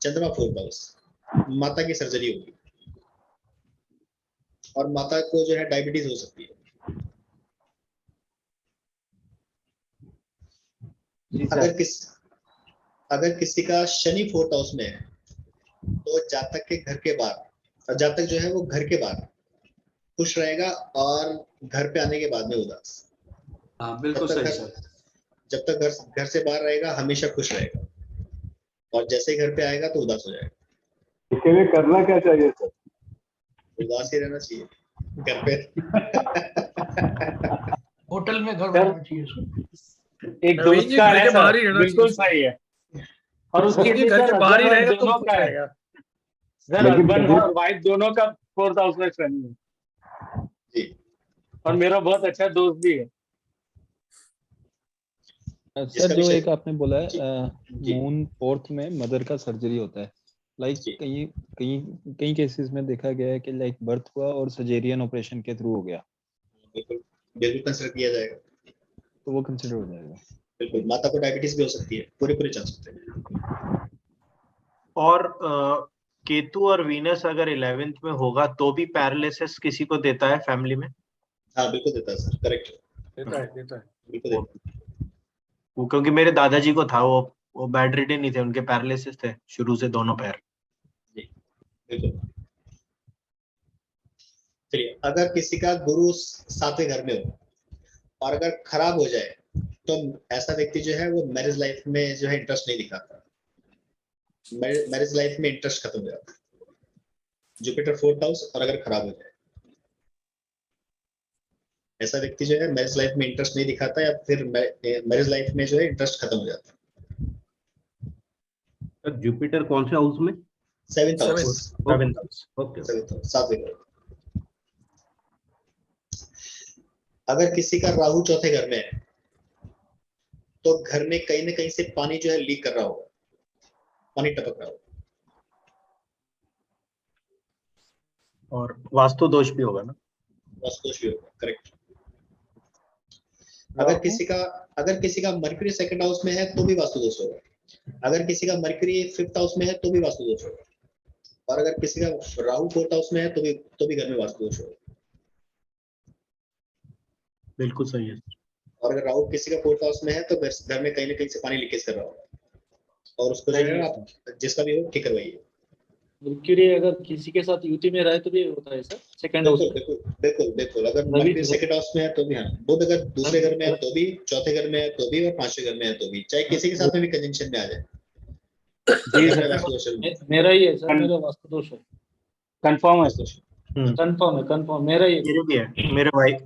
चंद्रमा 4th हाउस, माता की सर्जरी होगी और माता को जो है डायबिटीज हो सकती है। अगर किसी का शनि 4th हाउस में है तो जातक के घर के बाहर, जातक जो है वो घर के बाहर खुश रहेगा और घर पे आने के बाद में उदास। हाँ बिल्कुल सही सर। जब तक घर से बाहर रहेगा हमेशा खुश रहेगा और जैसे ही घर पे आएगा तो उदास हो जाएगा। इसके लिए करना क्या चाहिए सर? उदास ही रहना चाहिए घर पे। होटल में घर बनाना चाहिए उसको। एक दोस्त का है सर, बिल्कुल सही है। और उसके घर के बाहर ही रहेगा तो खुश रहेगा। सर हस्बैंड और वाइफ दोनों का 4th हाउस में शनि है जी। और मेरा बहुत अच्छा दोस्त भी है। सर जो एक आपने बोला है मून 4th में मदर का सर्जरी होता है, लाइक कई केसेस में देखा गया है कि लाइक बर्थ हुआ और सर्जेरियन ऑपरेशन के थ्रू हो गया। बिल्कुल कंसिडर किया जाएगा, तो वो कंसिडर हो जाएगा। बिल्कुल। माता को डायबिटीज भी हो सकती है, पूरे चांस होते हैं। और केतु और वीनस अगर 11th में होगा तो भी पैरालिसिस किसी को देता है फैमिली में? हाँ बिल्कुल देता है सर, करेक्ट देता है बिल्कुल देता है। वो क्योंकि मेरे दादाजी को था, वो बेड रिडन नहीं थे, उनके पैरालिसिस थे शुरू से दोनों पैर। जी बिल्कुल। चलिए, अगर किसी का गुरु 7वें घर में हो और अगर खराब हो जाए तो ऐसा व्यक्ति जो है वो मैरिज लाइफ में जो है इंटरेस्ट नहीं दिखाता, मैरिज लाइफ में इंटरेस्ट खत्म हो जाता है। जुपिटर 4th हाउस और अगर खराब हो जाए, ऐसा व्यक्ति जो है मैरिज लाइफ में इंटरेस्ट नहीं दिखाता या फिर मैरिज लाइफ में जो है इंटरेस्ट खत्म हो जाता है। सर जुपिटर कौन से हाउस में? 7th house. Okay. 7th house, 7वें घर। अगर किसी का राहु 4थे घर में है तो घर में कहीं ना कहीं से पानी जो है लीक कर रहा होगा, पानी टपक रहा होगा। और वास्तु दोष भी होगा ना? वास्तु दोष भी होगा, करेक्ट। अगर किसी का मरकरी 2nd हाउस में है तो भी वास्तु दोष होगा। अगर किसी का मरकरी 5th हाउस में है तो भी वास्तु दोष होगा। और अगर किसी का राहु 4th हाउस में है तो भी घर में वास्तु दोष होगा। बिल्कुल सही है। और अगर राहु किसी का 4th हाउस में है तो घर में कहीं ना कहीं से पानी लीकेज कर रहा होगा और उसको जो है आप जिसका भी हो ठीक करवाइए। मर्क्यूरी अगर किसी के साथ युति में रहे तो भी होता है सर, 2nd हाउस। बिल्कुल। अगर मरकरी 2nd हाउस में है तो भी, हाँ। बुध अगर दूसरे घर में है तो भी, 4थे घर में है तो भी और 5वें घर में है तो भी, चाहे किसी के साथ में भी कंजंक्शन में आ जाए। मेरा ही है सर, मेरा वास्तु दोष है। कंफर्म है कंफर्म मेरा ही मेरे भी है।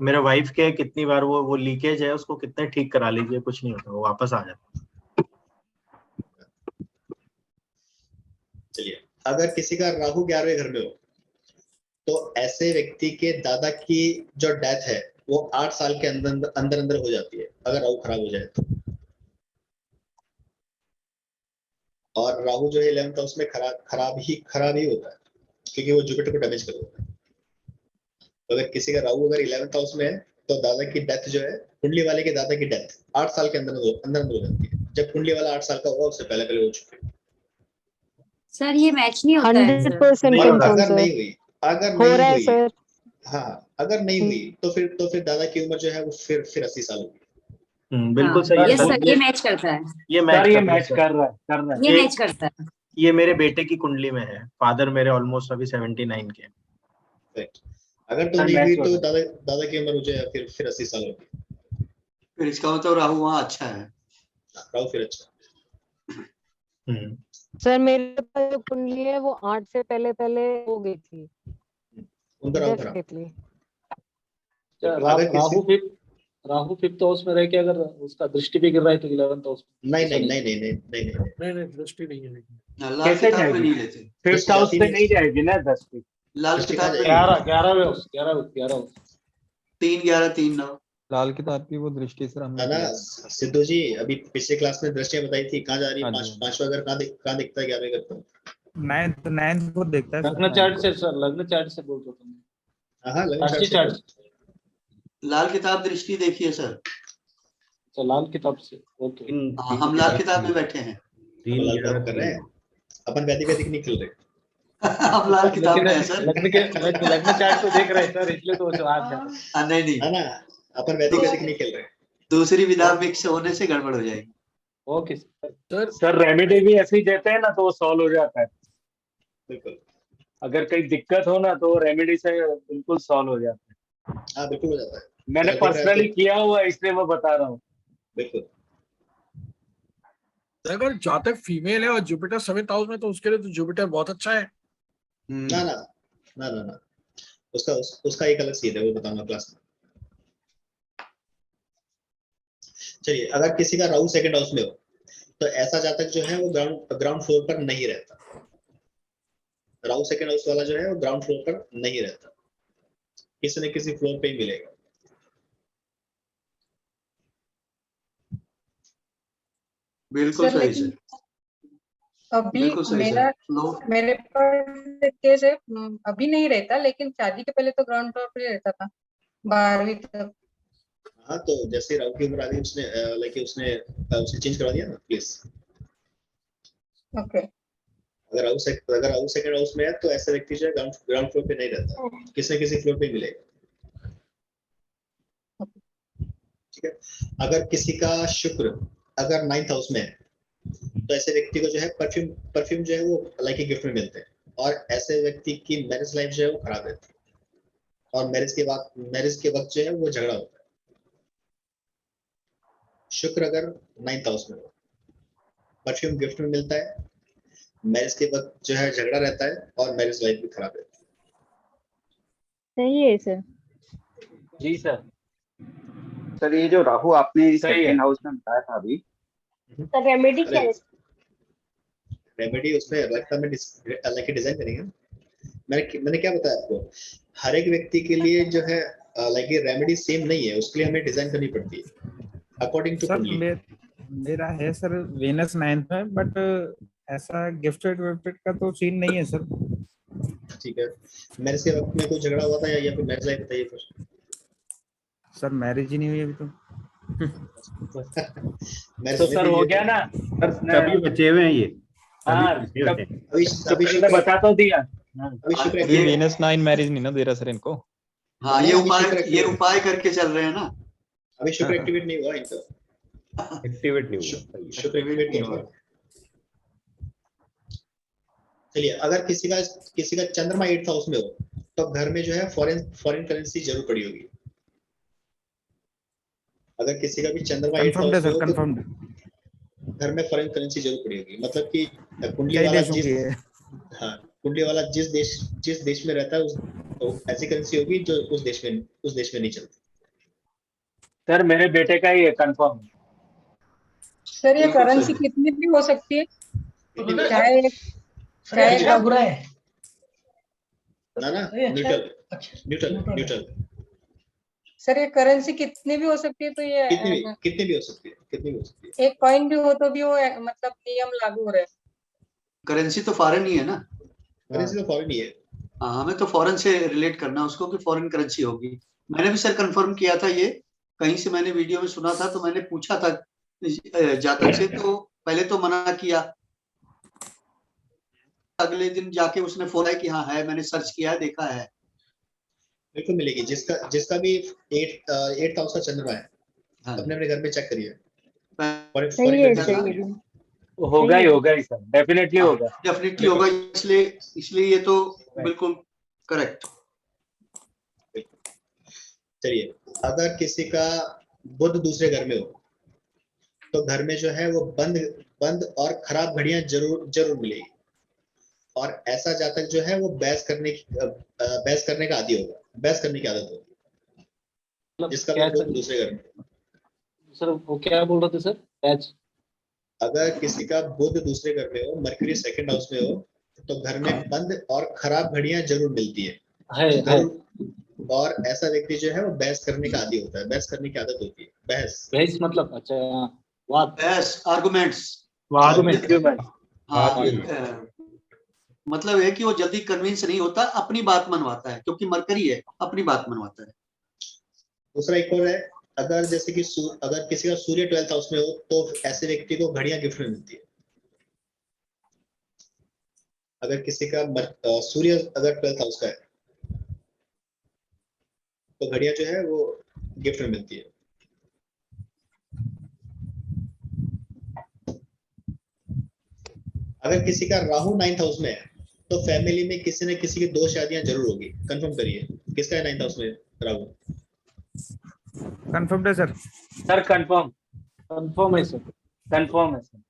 मेरे वाइफ के कितनी बार वो लीकेज है, उसको कितने ठीक करा लीजिए, कुछ नहीं होता, वो वापस आ जाता। चलिए, अगर किसी का राहु 11वें घर में हो तो ऐसे व्यक्ति के दादा की जो डेथ है वो 8 साल के अंदर हो जाती है अगर राहु खराब हो जाए तो। और राहु जो है 11th हाउस में खराब ही होता है क्योंकि वो जुपिटर को डैमेज कर देता है। तो अगर किसी का राहु अगर 11th हाउस में है तो दादा की डेथ जो है, कुंडली वाले के दादा की डेथ 8 साल के अंदर हो जाती है, जब कुंडली वाला 8 साल का हुआ उससे पहले हो चुके। सर ये मैच नहीं होता है सर। 100% confirm sir. अगर हो रहा है नहीं हुई, सर। हाँ, अगर नहीं हुई तो फिर दादा की उम्र जो है वो फिर 80 साल होगी। बिल्कुल सही है सर। ये मैच करता है। ये मैच कर रहा है। ये मैच करता है। ये मेरे बेटे की कुंडली में है। फादर मेरे ऑलमोस्ट अभी 79 के। अगर तो नहीं हुई तो दादा की उम्र हो जाए फिर 80 साल होगी। फिर इसका मतलब राहु वहाँ अच्छा है। राहु फिर अच्छा। सर मेरे पास जो कुंडली है वो 8 से पहले हो गई थी। उनका राहु खराब। डेफिनेटली। राहु फिफ्थ हाउस में रह के अगर उसका दृष्टि भी गिर रहा है तो 11th हाउस में। नहीं ऐसा नहीं नहीं नहीं नहीं नहीं नहीं नहीं नहीं दृष्टि नहीं है लेकिन लाल कैसे किताब में जाएगी? नहीं लेते, फिफ्थ हाउस पे नहीं जाएगी ना दृष्टि। लाल दृष्टि किताब कहाँ में जाएगी? 11 हाउस 11 हाउस 3 11 3 9। लाल किताब की वो दृष्टि सर हमने है ना किया है। सिद्धू जी, अभी पिछले क्लास में दृष्टियां बताई थी, कहाँ जा रही है? हाँ जी, हाँ जी। पांचवा घर कहाँ दिखता है 11वें घर पर? नाइन्थ को देखता है सर, लग्न चार्ट से सर, लग्न चार्ट से बोल रहा हूँ। हाँ लग्न राशि चार्ट चार्ट से। लाल किताब दृष्टि देखिए सर। तो लाल किताब से ओके। हाँ, हम लाल किताब में बैठे हैं। हम लाल किताब कर रहे हैं, अपन वैदिक नहीं खेल रहे। हम लाल किताब में हैं सर। लग्न चार्ट तो देख रहे हैं सर, इसलिए तो आज नहीं नहीं, है ना, अपन वैदिक नहीं खेल रहे। दूसरी विधा मिक्स होने से गड़बड़ हो जाएगी। ओके सर रेमेडी भी ऐसे ही देते हैं ना तो वो सॉल्व हो जाता है। बिल्कुल, अगर कहीं दिक्कत हो ना तो रेमेडी से बिल्कुल सॉल्व हो जाता है। हाँ बिल्कुल हो जाता है। मैंने पर्सनली किया हुआ है, इसलिए मैं बता रहा हूँ। बिल्कुल। अगर जातक फीमेल है और जुपिटर 7th हाउस में तो उसके लिए तो जुपिटर बहुत अच्छा है। ना ना ना ना ना, उसका एक अलग सीन है, वो बताऊंगा क्लास में। चलिए, अगर किसी का राहु 2nd हाउस में हो तो ऐसा जातक जो है वो ग्राउंड फ्लोर पर नहीं रहता। राहु 2nd हाउस वाला जो है वो ग्राउंड फ्लोर पर नहीं रहता, किसी न किसी फ्लोर पे ही मिलेगा। बिल्कुल सही लेकिन सर, अभी बिल्कुल सही सर। मेरे पास एक केस है, अभी नहीं रहता लेकिन शादी के पहले तो ग्राउंड फ्लोर पे रहता था 12वीं तक। हाँ तो जैसे राहु की उम्र आ गई उसने चेंज करा दिया ना प्लीज। ओके। अगर राहु 2nd हाउस में है तो ऐसा व्यक्ति जो है ग्राउंड फ्लोर पे नहीं रहता, किसी न किसी फ्लोर पे मिलेगा। ठीक है। अगर किसी का शुक्र अगर 9th हाउस में है तो ऐसे व्यक्ति को जो है परफ्यूम जो है वो लाइक गिफ्ट में मिलते हैं, और ऐसे व्यक्ति की मैरिज लाइफ जो है वो खराब रहती है, और मैरिज के वक्त जो है वो झगड़ा होता है। शुक्र अगर 9th हाउस में हो, परफ्यूम गिफ्ट में मिलता है, मैरिज के वक्त जो है झगड़ा रहता है, और मैरिज लाइफ भी खराब रहती है। सही है सर। जी सर। सर ये जो राहु आपने सही है। 2nd हाउस में बताया था अभी, तो रेमेडी क्या है? रेमेडी उसमें अलग से डिजाइन करेंगे। मैंने क्या बताया आपको, हर एक व्यक्ति के लिए जो है लाइक रेमेडी सेम नहीं है, उसके लिए हमें डिजाइन करनी पड़ती है अकॉर्डिंग टू कुंडली। मेरा है सर वेनस 9th में, बट ऐसा गिफ्टेड विफ्टेड का तो सीन नहीं है सर। ठीक है, मैरिज के वक्त में कोई झगड़ा हुआ था या फिर मैरिज लाइफ बताइए फिर। सर मैरिज ही नहीं हुई अभी तो। तो सर हो गया ना सर, तभी बचे हुए हैं ये। हाँ, अभी मैं बता तो दिया। अभी वेनस 9 मैरिज नहीं ना दे रहा सर इनको। हाँ, ये उपाय करके चल रहे हैं ना। अभी शुक्र एक्टिवेट नहीं हुआ इनका। एक्टिवेट नहीं हुआ। शुक्र एक्टिवेट नहीं हुआ। चलिए, अगर किसी का चंद्रमा 8th हाउस में हो तो घर में जो है फॉरेन करेंसी जरूर पड़ी होगी। अगर किसी का भी चंद्रमा 8th हाउस में हो तो घर में फॉरेन करेंसी जरूर पड़ी होगी, मतलब कि कुंडली वाला जिस देश में रहता है तो ऐसी करेंसी होगी जो उस देश में नहीं चलती। सर मेरे बेटे का ही है कंफर्म। सर ये करेंसी कितनी भी हो सकती है, चाहे अच्छा बुरा है ना न्यूट्रल। सर ये करेंसी कितनी भी हो सकती है, तो ये कितनी भी हो सकती है। एक कॉइन भी हो तो भी वो मतलब नियम लागू हो रहे हैं। करेंसी तो फॉरेन ही है ना। करेंसी तो फॉरेन ही है। हाँ, हमें तो फॉरेन से रिलेट करना उसको कि फॉरेन करेंसी होगी। मैंने भी सर कंफर्म किया था, ये कहीं से मैंने वीडियो में सुना था, तो मैंने पूछा था जातक से, तो पहले तो मना किया, अगले दिन जाके उसने फोन आया कि हाँ है, मैंने सर्च किया है, देखा है। बिल्कुल मिलेगी। जिसका भी 8th हाउस का चंद्रमा है, अपने घर में चेक करिए। होगा ही सर, डेफिनेटली होगा। इसलिए ये तो बिल्कुल करेक्ट। चलिए, अगर किसी का बुध दूसरे घर में हो तो घर में जो है वो बंद और खराब घड़ियां जरूर मिलेगी, और ऐसा जातक जो है वो बहस करने का आदी होगा, बहस करने की आदत होगी, जिसका क्या भी दूसरे घर में। सर वो क्या बोल रहे थे सर? पैच अगर किसी का बुध दूसरे घर में हो, मरकरी सेकंड हाउस में हो, तो घर में बंद और खराब घड़ियां जरूर मिलती है। और ऐसा व्यक्ति जो है वो बहस करने का आदी होता है, बहस करने की आदत होती है। बहस मतलब अच्छा वाद, बहस, आर्गुमेंट्स, मतलब है कि वो जल्दी कन्विंस नहीं होता, अपनी बात मनवाता है, क्योंकि मरकरी है, अपनी बात मनवाता है। दूसरा एक और है, अगर जैसे कि अगर किसी का सूर्य 12th हाउस में हो, तो ऐसे व्यक्ति को घड़ियां गिफ्ट में मिलती है। अगर किसी का सूर्य अगर 12th हाउस का है, तो घड़ियां जो है वो गिफ्ट में मिलती है। अगर किसी का राहु 9th हाउस में है, तो फैमिली में किसी न किसी की 2 शादियां जरूर होगी। कंफर्म करिए, किसका है 9th हाउस में राहु? कंफर्म है सर। सर कंफर्म है सर, कंफर्म है सर।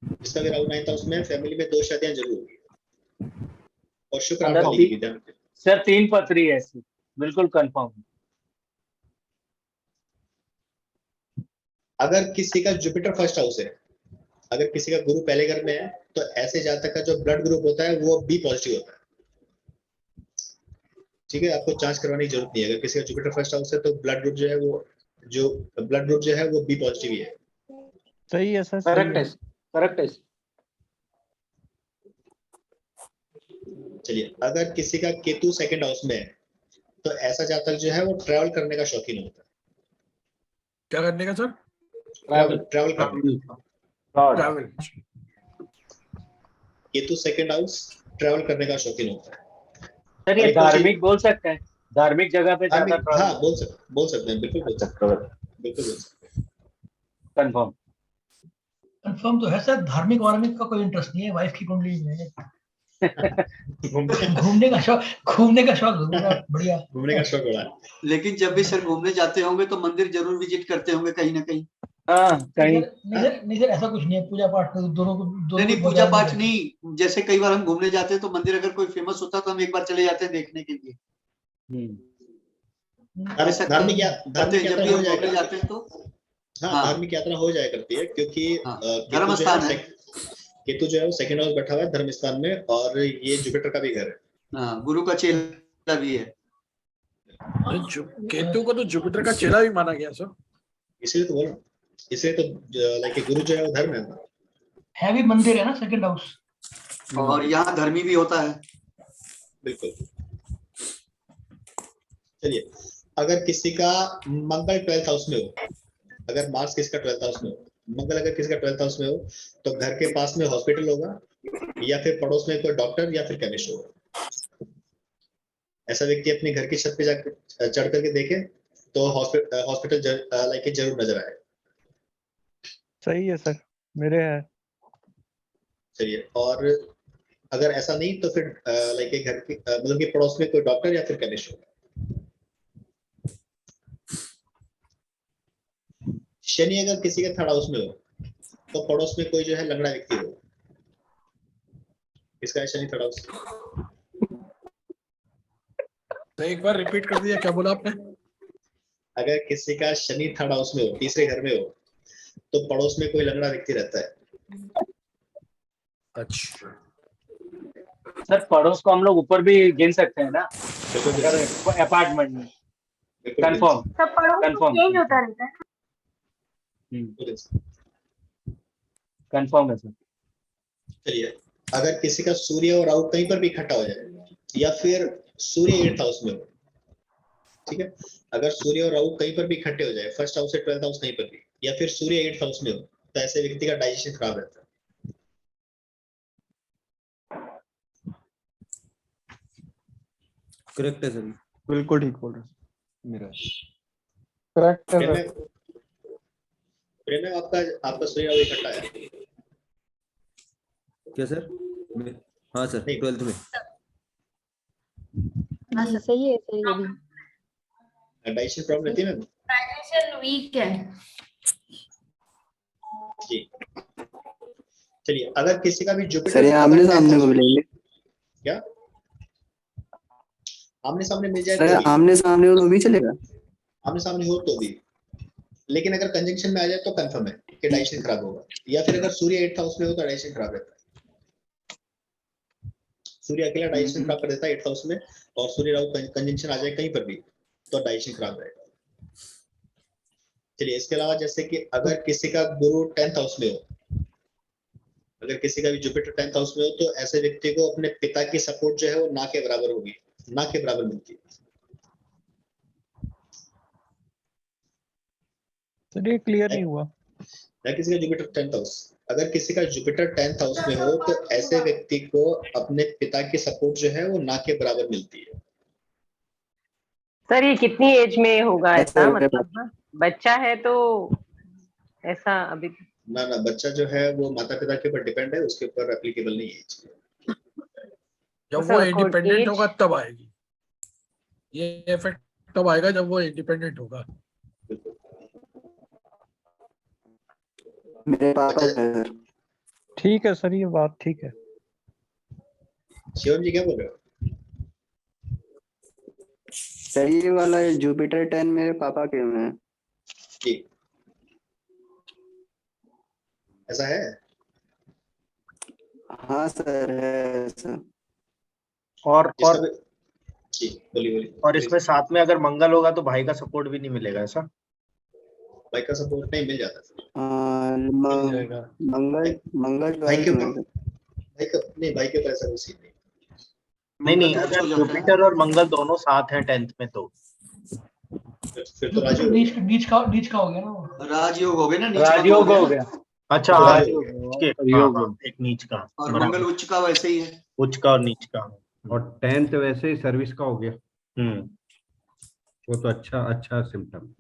जिसका भी राहु 9th हाउस में है, फैमिली में 2 शादियां जरूर होगी। और शुक्र आपका लिखी ध्यान से सर 3 पत्री है सर, बिल्कुल कंफर्म। अगर किसी का जुपिटर फर्स्ट हाउस है, अगर किसी का गुरु पहले घर में है, तो ऐसे जातक का जो ब्लड ग्रुप होता है वो बी पॉजिटिव होता है। ठीक है, आपको जांच करवाने की जरूरत नहीं है। अगर किसी का जुपिटर फर्स्ट हाउस है, तो ब्लड ग्रुप जो है वो बी पॉजिटिव ही है। सही है सर, करेक्ट है। चलिए, अगर किसी का केतु सेकंड हाउस में है, तो ऐसा जातक जो है वो ट्रैवल करने का शौकीन होता है। क्या करने का सर? ट्रैवल करने का। केतु सेकंड हाउस ट्रैवल करने का शौकीन होता है। सर ये धार्मिक बोल सकते हैं, धार्मिक जगह पे ज्यादा हाँ बोल सकते हैं, बिल्कुल बोल सकते हैं। कंफर्म तो है सर, धार्मिक वार्मिक का कोई इंटरेस्ट नहीं है, वाइफ की कुंडली में घूमने का शौक बढ़िया, घूमने का शौक बड़ा। लेकिन जब भी सर घूमने जाते होंगे तो मंदिर जरूर विजिट करते होंगे कहीं ना कहीं। नहीं सर ऐसा कुछ नहीं है, पूजा पाठ दोनों नहीं पूजा पाठ नहीं, जैसे कई बार हम घूमने जाते हैं तो मंदिर अगर कोई फेमस होता है तो हम एक बार चले जाते हैं देखने के लिए। धार्मिक यात्रा हो जाया जाते हैं तो धार्मिक यात्रा हो जाया करती है, क्योंकि धर्म स्थान है। केतु जो है वो सेकंड हाउस बैठा हुआ है धर्म स्थान में, और ये जुपिटर का भी घर है। गुरु का चेला भी है। केतु को तो जुपिटर का चेला भी माना गया सर, इसलिए तो बोला, इसलिए तो लाइक गुरु जो है वो धर्म है भी मंदिर है ना सेकंड हाउस, और यहाँ धर्मी भी होता है। बिल्कुल। चलिए, अगर किसी का मंगल 12th हाउस में हो, अगर मार्स किसी का 12th हाउस में हो, मंगल अगर किसी का 12th हाउस में हो, तो घर के पास में हॉस्पिटल होगा, या फिर पड़ोस में कोई डॉक्टर या फिर केमिस्ट होगा। ऐसा व्यक्ति अपने घर की छत पे जाकर चढ़ करके देखे तो हॉस्पिटल लाइक जरूर नजर आए। सही है सर, मेरे है। चलिए, और अगर ऐसा नहीं तो फिर लाइक घर के मतलब कि पड़ोस में कोई डॉक्टर या फिर केमिस्ट होगा। शनि अगर किसी के 3rd हाउस में हो, तो पड़ोस में कोई जो है लंगड़ा व्यक्ति हो। इसका है शनि 3rd हाउस। तो एक बार रिपीट कर दिया, क्या बोला आपने? अगर किसी का शनि 3rd हाउस में हो, तीसरे घर में हो, तो पड़ोस में कोई लंगड़ा व्यक्ति रहता है। अच्छा सर, पड़ोस को हम लोग ऊपर भी गिन सकते हैं ना, अपार्टमेंट में। कंफर्म चेंज होता रहता है। कंफर्म है सर। चलिए, अगर किसी का सूर्य और राहु कहीं पर भी इकट्ठा हो जाए, या फिर सूर्य 8th हाउस में हो, ठीक है, अगर सूर्य और राहु कहीं पर भी इकट्ठे हो जाए, 1st हाउस से 12th हाउस कहीं पर भी, या फिर सूर्य 8th हाउस में हो, तो ऐसे व्यक्ति का डाइजेशन खराब रहता है। करेक्ट है सर, बिल्कुल ठीक बोल रहे मेरा करेक्ट है सर। प्रेम में आपका सूर्य राहु इकट्ठा है क्या सर? हाँ सर, 12th में। सही है सही है। डाइजेशन प्रॉब्लम रहती है ना, डाइजेशन वीक है जी। चलिए, अगर किसी का भी जुपिटर सर आमने सामने को मिलेंगे। क्या आमने सामने मिल जाए तो भी, आमने सामने हो तो भी चलेगा, आमने सामने हो तो भी, लेकिन अगर कंजंक्शन में आ जाए तो कंफर्म है कि डाइजेशन खराब होगा। या फिर अगर सूर्य 8th हाउस में हो तो डाइजेशन खराब रहता है। सूर्य अकेला डाइजेशन खराब कर देता है 8th हाउस में, और सूर्य राहु कंजंक्शन आ जाए कहीं पर भी तो डाइजेशन खराब रहेगा। चलिए, इसके अलावा जैसे कि अगर किसी का गुरु 10th हाउस में हो, अगर किसी का भी जुपिटर 10th हाउस में हो तो ऐसे व्यक्ति को अपने पिता की सपोर्ट जो है वो ना के बराबर होगी, ना के बराबर मिलती है। सर ये क्लियर नहीं हुआ। या किसी का जुपिटर 10th हाउस, अगर किसी का जुपिटर 10th हाउस में हो तो ऐसे व्यक्ति को अपने पिता की सपोर्ट जो है वो ना के बराबर मिलती है। सर ये कितनी एज में होगा ऐसा, मतलब बच्चा है तो ऐसा अभी? ना बच्चा जो है वो माता पिता के ऊपर डिपेंड है, उसके ऊपर एप्लीकेबल नहीं है। जब वो इंडिपेंडेंट होगा तब आएगी ये इफेक्ट, तब आएगा जब वो इंडिपेंडेंट होगा। मेरे पापा है सर। ठीक है सर, ये बात ठीक है। शिवम जी क्या बोल रहे हो? सर ये वाला जुपिटर 10 मेरे पापा के में है। जी ऐसा है? हाँ सर है सर। और जी बोलिए। और इसमें साथ में अगर मंगल होगा तो भाई का सपोर्ट भी नहीं मिलेगा ऐसा? भाई का सपोर्ट नहीं मिल जाता सर। मंगल भाई के ऊपर ऐसा कुछ नहीं, अगर जुपिटर और मंगल दोनों साथ हैं 10th में तो फिर तो राजयोग नीच का हो गया ना, राजयोग हो गया ना, राजयोग हो गया। अच्छा हाँ, एक नीच का, और मंगल उच्च का वैसे ही है, उच्च का और नीच का, और 10th वैसे ही सर्विस का हो गया। वो तो अच्छा सिम्टम।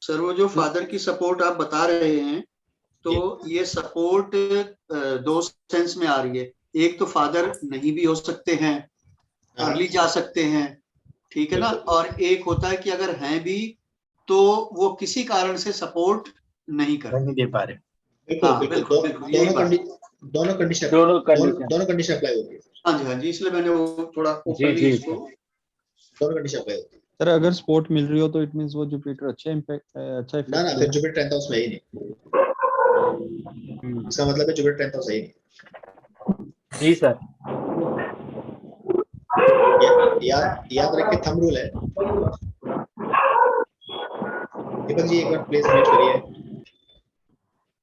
सर वो जो फादर की सपोर्ट आप बता रहे हैं तो ये सपोर्ट दो सेंस में आ रही है। एक तो फादर नहीं भी हो सकते हैं, अर्ली जा सकते हैं, ठीक है ना, और एक होता है कि अगर हैं भी तो वो किसी कारण से सपोर्ट नहीं दे पा रहे। बिल्कुल दोनों कंडीशन अप्लाई होती है। हाँ जी, इसलिए मैंने वो थोड़ा दोनों कंडीशन अप्लाई होती है। सर अगर सपोर्ट मिल रही हो तो इट मींस वो जुपिटर अच्छा इफेक्ट ना फिर जुपिटर 10th हाउस में ही नहीं, इसका मतलब है जुपिटर 10th हाउस है ही नहीं। जी सर, याद रखिए, थंब रूल है। दीपक जी एक बार प्लीज म्यूट करिए।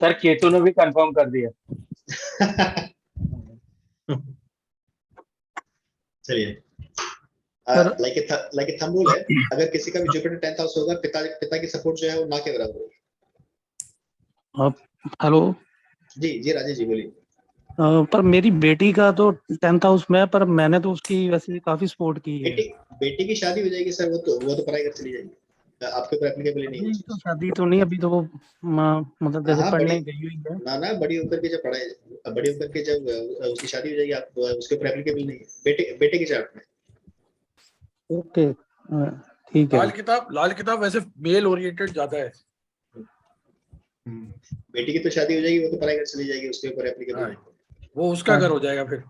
सर केतु ने भी कंफर्म कर दिया। चलिए, लाइक थंब रूल है, अगर किसी का भी जुपिटर 10th हाउस होगा, पिता की सपोर्ट जो है वो ना के बराबर होगी। हेलो जी राजेश जी बोलिए। पर मेरी बेटी का तो 10th हाउस में है, पर मैंने तो उसकी वैसे काफी सपोर्ट की है। बेटी की शादी हो जाएगी सर, वो तो पढ़ाई कर चली जाएगी, आपके ऊपर एप्लीकेबल नहीं है। तो शादी तो नहीं, अभी तो वो मतलब जैसे पढ़ने गई हुई है ना बड़ी होकर के जब पढ़ाई, बड़ी होकर के जब उसकी शादी हो जाएगी, आप उसके ऊपर एप्लीकेबल नहीं है, बेटे की चार्ट में। ओके ठीक है। लाल किताब वैसे मेल ओरिएंटेड ज्यादा है। बेटी की तो शादी हो जाएगी, वो तो पढ़ाई कर चली जाएगी, उसके ऊपर एप्लीकेबल नहीं, वो उसका घर हो जाएगा फिर।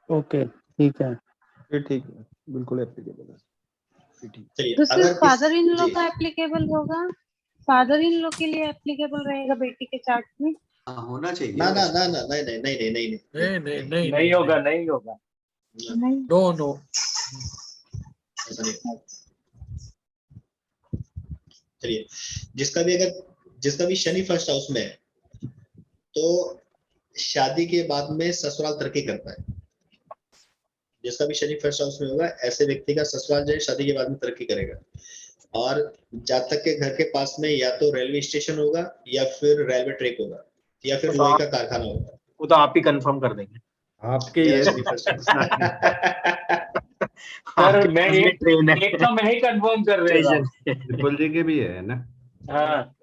ओके ठीक है, फिर ठीक है, बिल्कुल एप्लीकेबल है। चलिए, सिर्फ फादर इन लॉ का एप्लीकेबल होगा, फादर इन लॉ के लिए एप्लीकेबल रहेगा बेटी के चार्ट में? होना चाहिए। ना नहीं होगा। नो चलिए, जिसका भी शनि फर्स्ट हाउस में है तो शादी के बाद में ससुराल तरक्की करता है। जिसका भी शनि फर्स्ट हाउस में होगा, ऐसे व्यक्ति का ससुराल जो है शादी के बाद में तरक्की करेगा। और जातक के घर के पास में या तो रेलवे स्टेशन होगा, या फिर रेलवे ट्रैक होगा, या फिर लोहे का कारखाना होगा। वो तो आप ही कंफर्म कर देंगे। आपके ये सर मैं ही कंफर्म कर रहा हूं। ट्रिपल जी के भी है ना? हाँ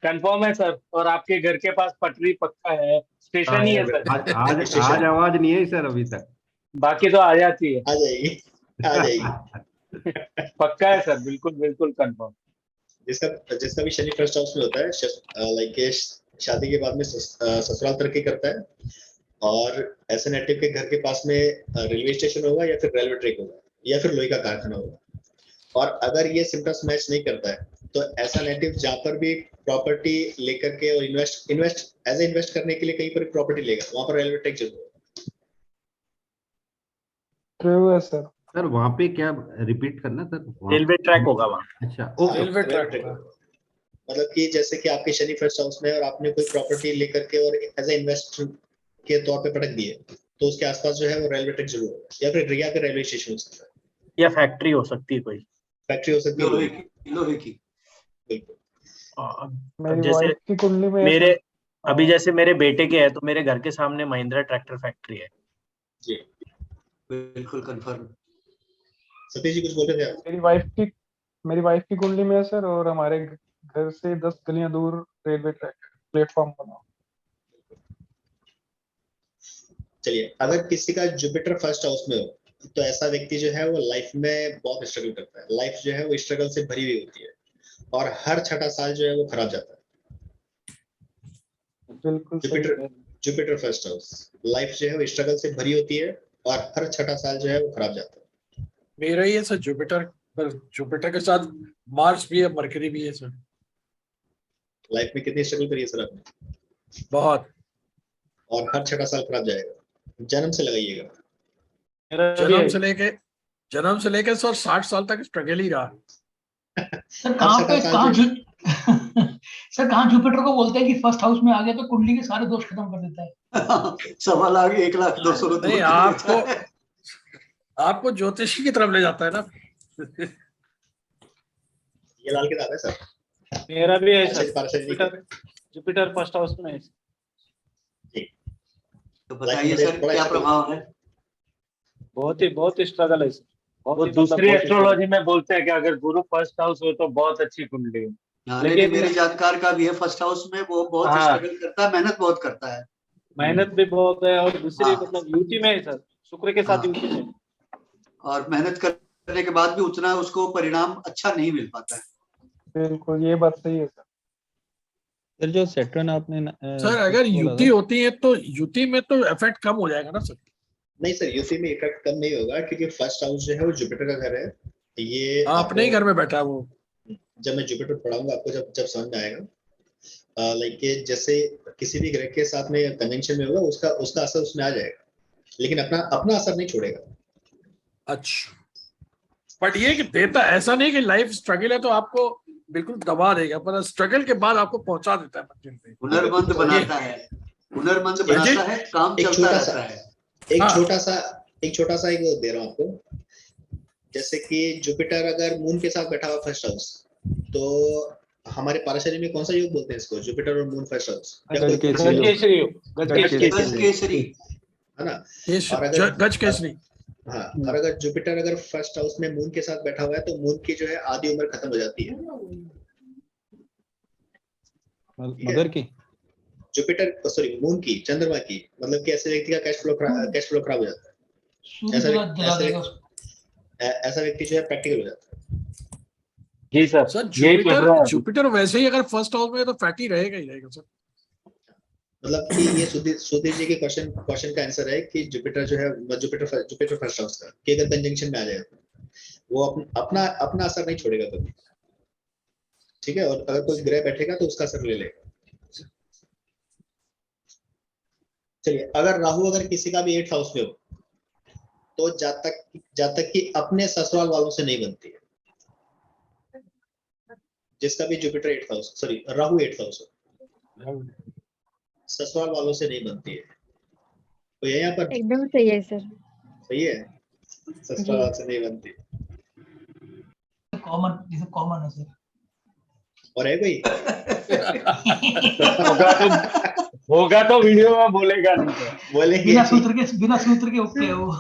कंफर्म है सर, और आपके घर के पास पटरी पक्का है, स्टेशन ही है सर। आज आवाज नहीं है सर अभी तक, बाकी तो आ जाती है, आ जाएगी। पक्का है सर, बिल्कुल कंफर्म। जिसका भी शनि फर्स्ट हाउस में होता है, लाइक शादी के बाद में ससुराल तरक्की करता है। और ऐसे नेटिव के घर के पास में रेलवे स्टेशन होगा या फिर रेलवे ट्रैक होगा या फिर लोहे का कारखाना होगा, और अगर ये सिम्टम्स मैच नहीं करता है तो ऐसा नेटिव जहाँ पर भी प्रॉपर्टी लेकर के और इन्वेस्ट करने के लिए कहीं पर प्रॉपर्टी लेगा वहां पर रेलवे ट्रैक जरूर होगा। ट्रू है सर। सर वहाँ पे क्या रिपीट करना सर? रेलवे ट्रैक होगा वहाँ। अच्छा रेलवे ट्रैक मतलब कि जैसे कि आपके शनि फर्स्ट हाउस में और आपने कोई प्रॉपर्टी लेकर के और एज ए इन्वेस्ट के तौर पे पटक दिए तो उसके आसपास जो है वो रेलवे ट्रैक जरूर होगा, या फिर रेलवे स्टेशन हो सकता है, या फैक्ट्री हो सकती है, कोई फैक्ट्री हो सकती है लोहे की। अब जैसे की कुंडली में मेरे अभी जैसे मेरे बेटे के है तो मेरे घर के सामने महिंद्रा ट्रैक्टर फैक्ट्री है। जी बिल्कुल कंफर्म। सतीश जी कुछ बोल रहे थे आप? मेरी वाइफ की कुंडली में है सर, और हमारे घर से 10 गलियां दूर रेलवे ट्रैक प्लेटफॉर्म बना। चलिए, अगर किसी का जुपिटर फर्स्ट हाउस में हो तो ऐसा व्यक्ति जो है वो लाइफ में बहुत स्ट्रगल करता है, लाइफ जो है वो स्ट्रगल से भरी हुई होती है और हर छठा साल जो है वो खराब जाता है। बिल्कुल जुपिटर फर्स्ट हाउस, लाइफ जो है वो स्ट्रगल से भरी होती है और हर छठा साल जो है वो खराब जाता है। मेरा ही है सर जुपिटर, पर जुपिटर के साथ मार्स भी है, मरकरी भी है सर। लाइफ में कितनी स्ट्रगल करी है सर आपने? बहुत। और हर छठा साल खराब जाएगा, जन्म से लगाइएगा। जन्म से लेके सर 60 साल तक स्ट्रगल ही रहा। सर कहाँ जुपिटर को बोलते हैं कि फर्स्ट हाउस में आ गया तो कुंडली के सारे दोष खत्म कर देता है। 1.25 लाख 1,02,000 नहीं, आपको ज्योतिषी की तरफ ले जाता है ना। ये लाल किताब है सर। मेरा भी है सर, जुपिटर फर्स्ट हाउस में है। तो बताइए सर क्या प्रभाव है? बहुत ही स्ट्रगल है सर। वो दूसरी एस्ट्रोलॉजी में बोलते हैं कि अगर गुरु फर्स्ट हाउस हो तो बहुत अच्छी कुंडली है। लेकिन मेरे जानकार का भी है फर्स्ट हाउस में, वो बहुत स्ट्रगल करता है, मेहनत बहुत करता है। मेहनत भी बहुत है और दूसरी मतलब यूटी में है सर, शुक्र के साथ यूटी में, और मेहनत करने के बाद भी उतना उसको परिणाम अच्छा नहीं मिल पाता है। बिल्कुल ये बात सही है सर। सर जो सैटर्न आपने सर अगर युति होती है तो युति में तो इफेक्ट कम हो जाएगा ना सर? नहीं सर, युति में इफेक्ट कम नहीं होगा क्योंकि फर्स्ट हाउस जो है वो जुपिटर का घर है। ये अपने ही घर में बैठा है वो। जब मैं जुपिटर पढ़ाऊंगा आपको जब समझ में आएगा, लाइक जैसे किसी भी ग्रह के साथ में कंजंक्शन में होगा उसका असर उसमें आ जाएगा, लेकिन अपना असर नहीं छोड़ेगा। अच्छा, बट ये कि देता ऐसा नहीं कि लाइफ स्ट्रगल है तो आपको बिल्कुल दबा देगा, पर स्ट्रगल के बाद आपको पहुंचा देता है मंजिल पे। हुनरमंद बनाता है, हुनरमंद बनाता है, काम चलता रहता है। एक छोटा सा एक दे रहा हूँ आपको, जैसे कि जुपिटर अगर मून के साथ बैठा हुआ फर्स्ट हाउस, तो हमारे पाराशरी में कौन सा योग बोलते हैं इसको? जुपिटर और मून फर्स्ट हाउस, गजकेसरी है ना? गज केसरी। हाँ, और अगर जुपिटर अगर फर्स्ट हाउस में मून के साथ बैठा हुआ है तो मून की जो है आधी उम्र खत्म हो जाती है। मदर की, जुपिटर सॉरी मून की, चंद्रमा की, मतलब कि ऐसे व्यक्ति का कैश फ्लो खराब हो जाता है। ऐसा व्यक्ति जो है प्रैक्टिकल हो जाता है। जी सर, जुपिटर वैसे ही अगर फर्स्ट हाउस में है तो फैटी रहेगा ही रहेगा सर। मतलब कि ये सुधीर जी के क्वेश्चन का आंसर है कि जुपिटर जो है जुपिटर फर्स्ट हाउस का कि अगर कंजंक्शन में आ जाएगा वो अपना असर नहीं छोड़ेगा कभी, ठीक है? और अगर कोई ग्रह बैठेगा तो उसका असर ले लेगा। चलिए, अगर राहु अगर किसी का भी 8th हाउस में हो तो जब तक कि अपने ससुराल वालों से नहीं बनती है, जिसका भी Jupiter 8th house sorry Rahu 8th house हो, ससुराल वालों से नहीं बनती है। तो यहाँ पर एकदम सही है सर। सही है, ससुराल से नहीं बनती। कॉमन है सर। और है कोई? होगा तो वीडियो में बोलेगा नहीं, बोलेंगे बिना सूत्र के ओके है वो।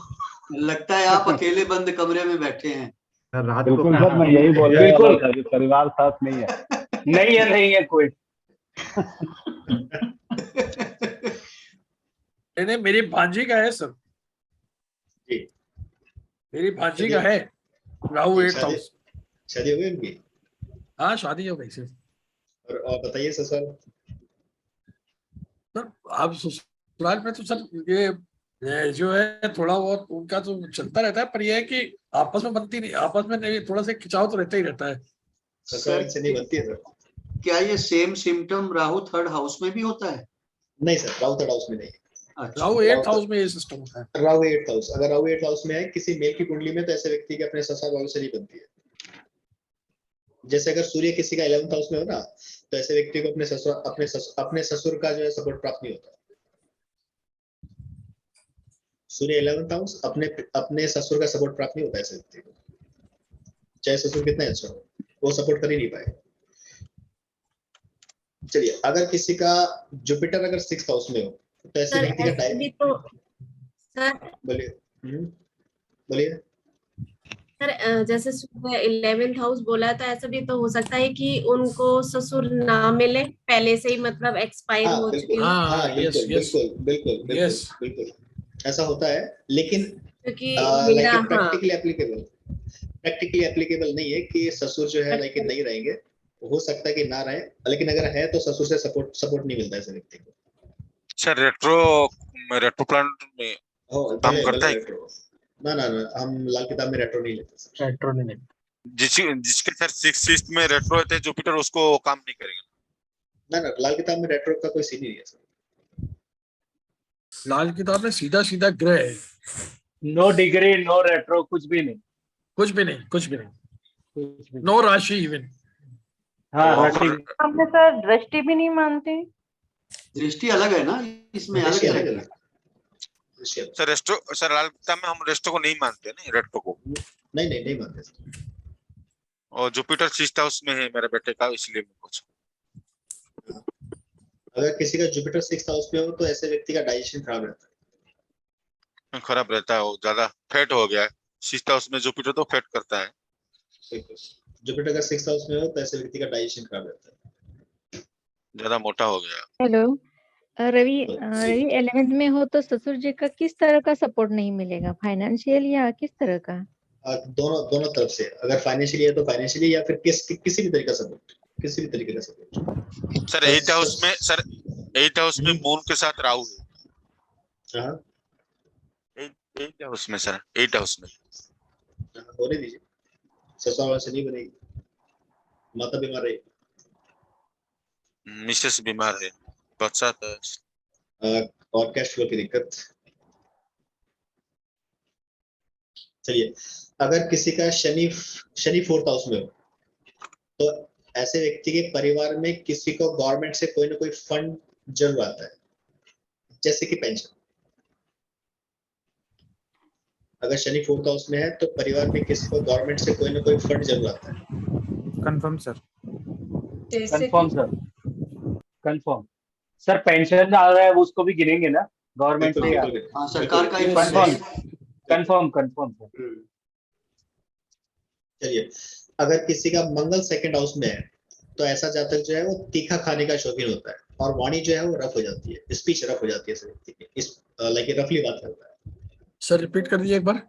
लगता है आप अकेले बंद कमरे में बैठे हैं। रात को सर मैं यही बोल रहा था कि परिवार साथ नहीं है। नहीं है कोई। नहीं, मेरी भांजी का है सर जी, मेरी भांजी का है राहु 8th हाउस। शादी हो गई उनकी? हाँ शादी हो गई सर। और बताइए सर, आप ससुराल में तो सर ये जो है थोड़ा बहुत उनका तो चलता रहता है, पर यह है कि आपस में बनती नहीं, आपस में नहीं, थोड़ा सा खिंचाव तो रहता ही रहता है। ससुराल से नहीं बनती है सर। क्या ये same symptom Rahu third house में भी होता है? नहीं सर, राहु थर्ड हाउस में नहीं। अच्छा, राहु 8th हाउस में ये सिस्टम होता है। राहु 8th हाउस, अगर राहु 8th हाउस में है किसी मेल की कुंडली में, तो ऐसे व्यक्ति के अपने ससुराल वालों से नहीं बनती है। जैसे अगर सूर्य किसी का 11th हाउस में हो ना, तो ऐसे व्यक्ति को अपने ससुर का जो है सपोर्ट प्राप्त नहीं होता। सूर्य 11th हाउस, अपने ससुर का सपोर्ट प्राप्त नहीं होता ऐसे व्यक्ति को, चाहे ससुर कितना अच्छा हो, वो सपोर्ट कर ही नहीं पाएगा। चलिए, अगर किसी का जुपिटर अगर 6th हाउस में हो, तो ऐसे व्यक्ति का भी तो सर बोलिए सर, जैसे सुबह 11th हाउस बोला, तो ऐसा भी तो हो सकता है कि उनको ससुर ना मिले पहले से ही, मतलब एक्सपायर हो चुके हो। हाँ, बिल्कुल ऐसा होता है, लेकिन क्योंकि मेरा प्रैक्टिकली एप्लीकेबल नहीं है कि ससुर जो है लाइक नहीं रहेंगे। हो सकता है कि ना रहे, लेकिन अगर है तो ससुर से सपोर्ट नहीं मिलता ऐसे व्यक्ति को। सर रेट्रो प्लानेट में काम करता है? ना, हम लाल किताब में रेट्रो नहीं लेते। रेट्रो नहीं लेते। जिसके सर 6th में रेट्रो होते हैं जुपिटर, उसको काम नहीं करेगा। ना, लाल किताब में रेट्रो का कोई सीन नहीं है सर। लाल किताब में सीधा ग्रह है, नो डिग्री, नो रेट्रो, कुछ भी नहीं, नो राशि इवन। हाँ, हमने सर दृष्टि भी नहीं मानते। दृष्टि अलग है ना, इसमें अलग है। सर लाल किताब में हम रेस्टो को नहीं मानते, नहीं रेट्रो को नहीं मानते। और जुपिटर 6th हाउस में है मेरे बेटे का, इसलिए मैं पूछा। अगर किसी का जुपिटर 6th हाउस में हो, तो ऐसे व्यक्ति का डाइजेशन खराब रहता है, वो ज्यादा फैट हो गया है। 6th हाउस में जुपिटर तो फैट करता है। जुपिटर का 6th हाउस में हो, तो ऐसे व्यक्ति का डाइजेशन खराब रहता है, ज्यादा मोटा हो गया। हेलो रवि 11th में हो तो ससुर जी का किस तरह का सपोर्ट नहीं मिलेगा, फाइनेंशियल या किस तरह का? दोनों तरफ से। अगर फाइनेंशियली है तो फाइनेंशियली, या फिर किसी भी तरीके का सपोर्ट। सर 8th हाउस में मून के साथ राहु है। हाँ, 8th हाउस में सर, 8th हाउस में होने दीजिए। ससुराल से नहीं बनेगी, माता बीमार रहेगी, मिसेस बीमार है, बच्चा और कैश फ्लो की दिक्कत। चलिए, अगर किसी का शनि 4th हाउस में हो, तो ऐसे व्यक्ति के परिवार में किसी को गवर्नमेंट से कोई ना कोई फंड जरूर आता है, जैसे कि पेंशन। अगर शनि 4th हाउस में है, तो परिवार में किसी को गवर्नमेंट से कोई ना कोई फंड जरूर आता है। Confirm sir. सर पेंशन आ रहा है, उसको भी गिनेंगे ना गवर्नमेंट से? हाँ, सरकार का ही कंफर्म सर। चलिए, अगर किसी का मंगल 2nd हाउस में है, तो ऐसा जातक जो है वो तीखा खाने का शौकीन होता है, और वाणी जो है वो रफ हो जाती है, स्पीच रफ हो जाती है व्यक्ति की। लाइक रफली बात करता है। सर रिपीट कर दीजिए एक बार।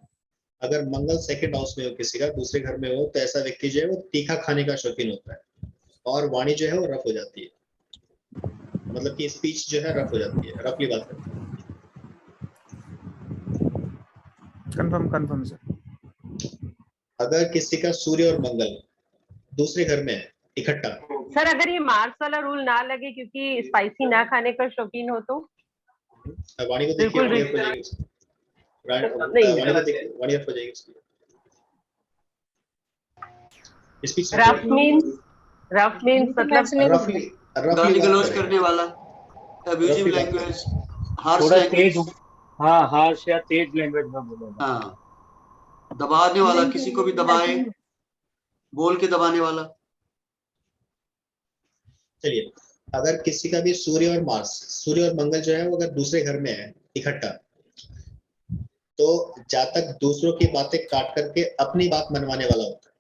अगर मंगल 2nd हाउस में हो किसी का, दूसरे घर में हो, तो ऐसा व्यक्ति जो है वो तीखा खाने का शौकीन होता है, और वाणी जो है वो रफ हो जाती है, मतलब कि स्पीच जो है रफ हो जाती है, रफली बात करता है। Confirm sir. अगर किसी का सूर्य और मंगल दूसरे घर में है इकट्ठा। सर अगर ये मार्स वाला रूल ना लगे, क्योंकि स्पाइसी ना खाने का शौकीन हो, तो वाणी को देखिए, वाणी रफ हो जाएगी उसकी। रफ मीन्स मतलब गाली गलौज करने वाला, अब्यूजिव लैंग्वेज, हार्श लैंग्वेज। हाँ, हार्श या तेज लैंग्वेज में बोला। हाँ, दबाने वाला, किसी को भी दबाए, बोल के दबाने वाला। चलिए, अगर किसी का भी सूर्य और मंगल जो है वो अगर दूसरे घर में है इकट्ठा, तो जातक दूसरों की बातें काट करके अपनी बात मनवाने वाला होता है।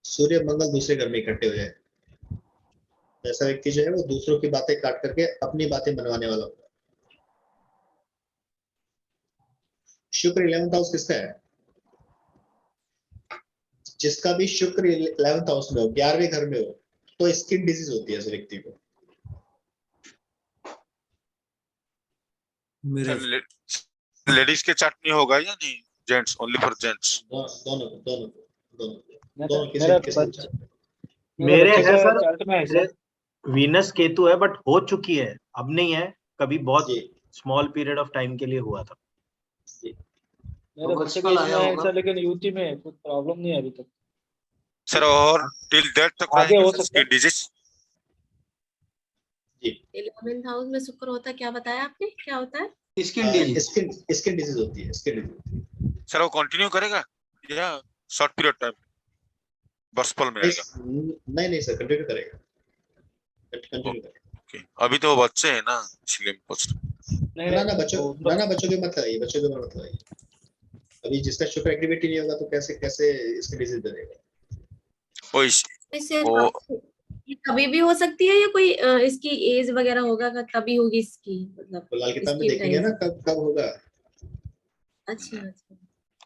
सूर्य मंगल दूसरे घर में इकट्ठे हो जाए, ऐसा व्यक्ति जो है वो दूसरों की बातें काट करके अपनी बातें मनवाने वाला होता है। शुक्र 11th हाउस किसका है? जिसका भी शुक्र 11th हाउस में हो, 11वें घर में हो, तो स्किन डिजीज होती है इस व्यक्ति को। लेडीज के चार्ट नहीं होगा या नहीं? Gents, only for gents? दोनों दोनों दोनों मेरा किसी मेरे बच्चे है का सर, चार्ट में है मेरे सर। वीनस केतु है बट हो चुकी है, अब नहीं है, कभी बहुत स्मॉल पीरियड ऑफ टाइम के लिए हुआ था। मेरे बच्चे का इसमें है सर, लेकिन यूटी में है, कुछ प्रॉब्लम नहीं है अभी तक सर और टिल डेट तक आगे हो रहेंगे सकता है। Skin disease? 11th हाउस में शुक्र होता है, क्या बताया आपने, क्या होता है? स्किन डिजीज होती है, स्किन डिजीज। सर वो कंटिन्यू करेगा या शॉर्ट पीरियड टाइम बर्सपल में आएगा? नहीं सर, कंटिन्यू करेगा, कंटिन्यू करेगा। ओके, अभी तो वो बच्चे हैं ना, इसलिए पूछ रहा ना बच्चों के मत लाइए, बच्चों के मत लाइए। अभी जिसका शुक्र एक्टिविटी नहीं होगा तो कैसे इसके डिजीज बनेगा? ये कभी भी हो सकती है या कोई इसकी एज वगैरह होगा तभी होगी इसकी, मतलब लाल किताब में देखेंगे ना कब होगा। अच्छा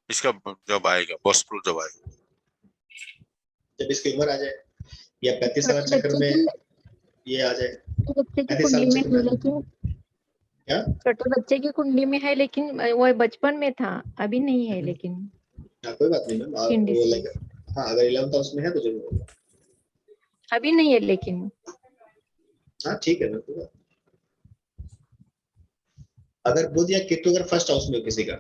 इसका जब आएगा बर्सपल, जब आएगा जब इसकी उम्र आ जाए या 35वां चक्र में ये आ जाए। बच्चे की कुंडली में है, लेकिन क्या छोटे बच्चे की कुंडली में है, लेकिन वो बचपन में था, अभी नहीं है। लेकिन कोई बात नहीं मैम, वो लाइक अगर 11th हाउस में है तो जरूर होगा, अभी नहीं है लेकिन। ठीक है ना। अगर बुध या केतु अगर फर्स्ट हाउस में हो किसी का,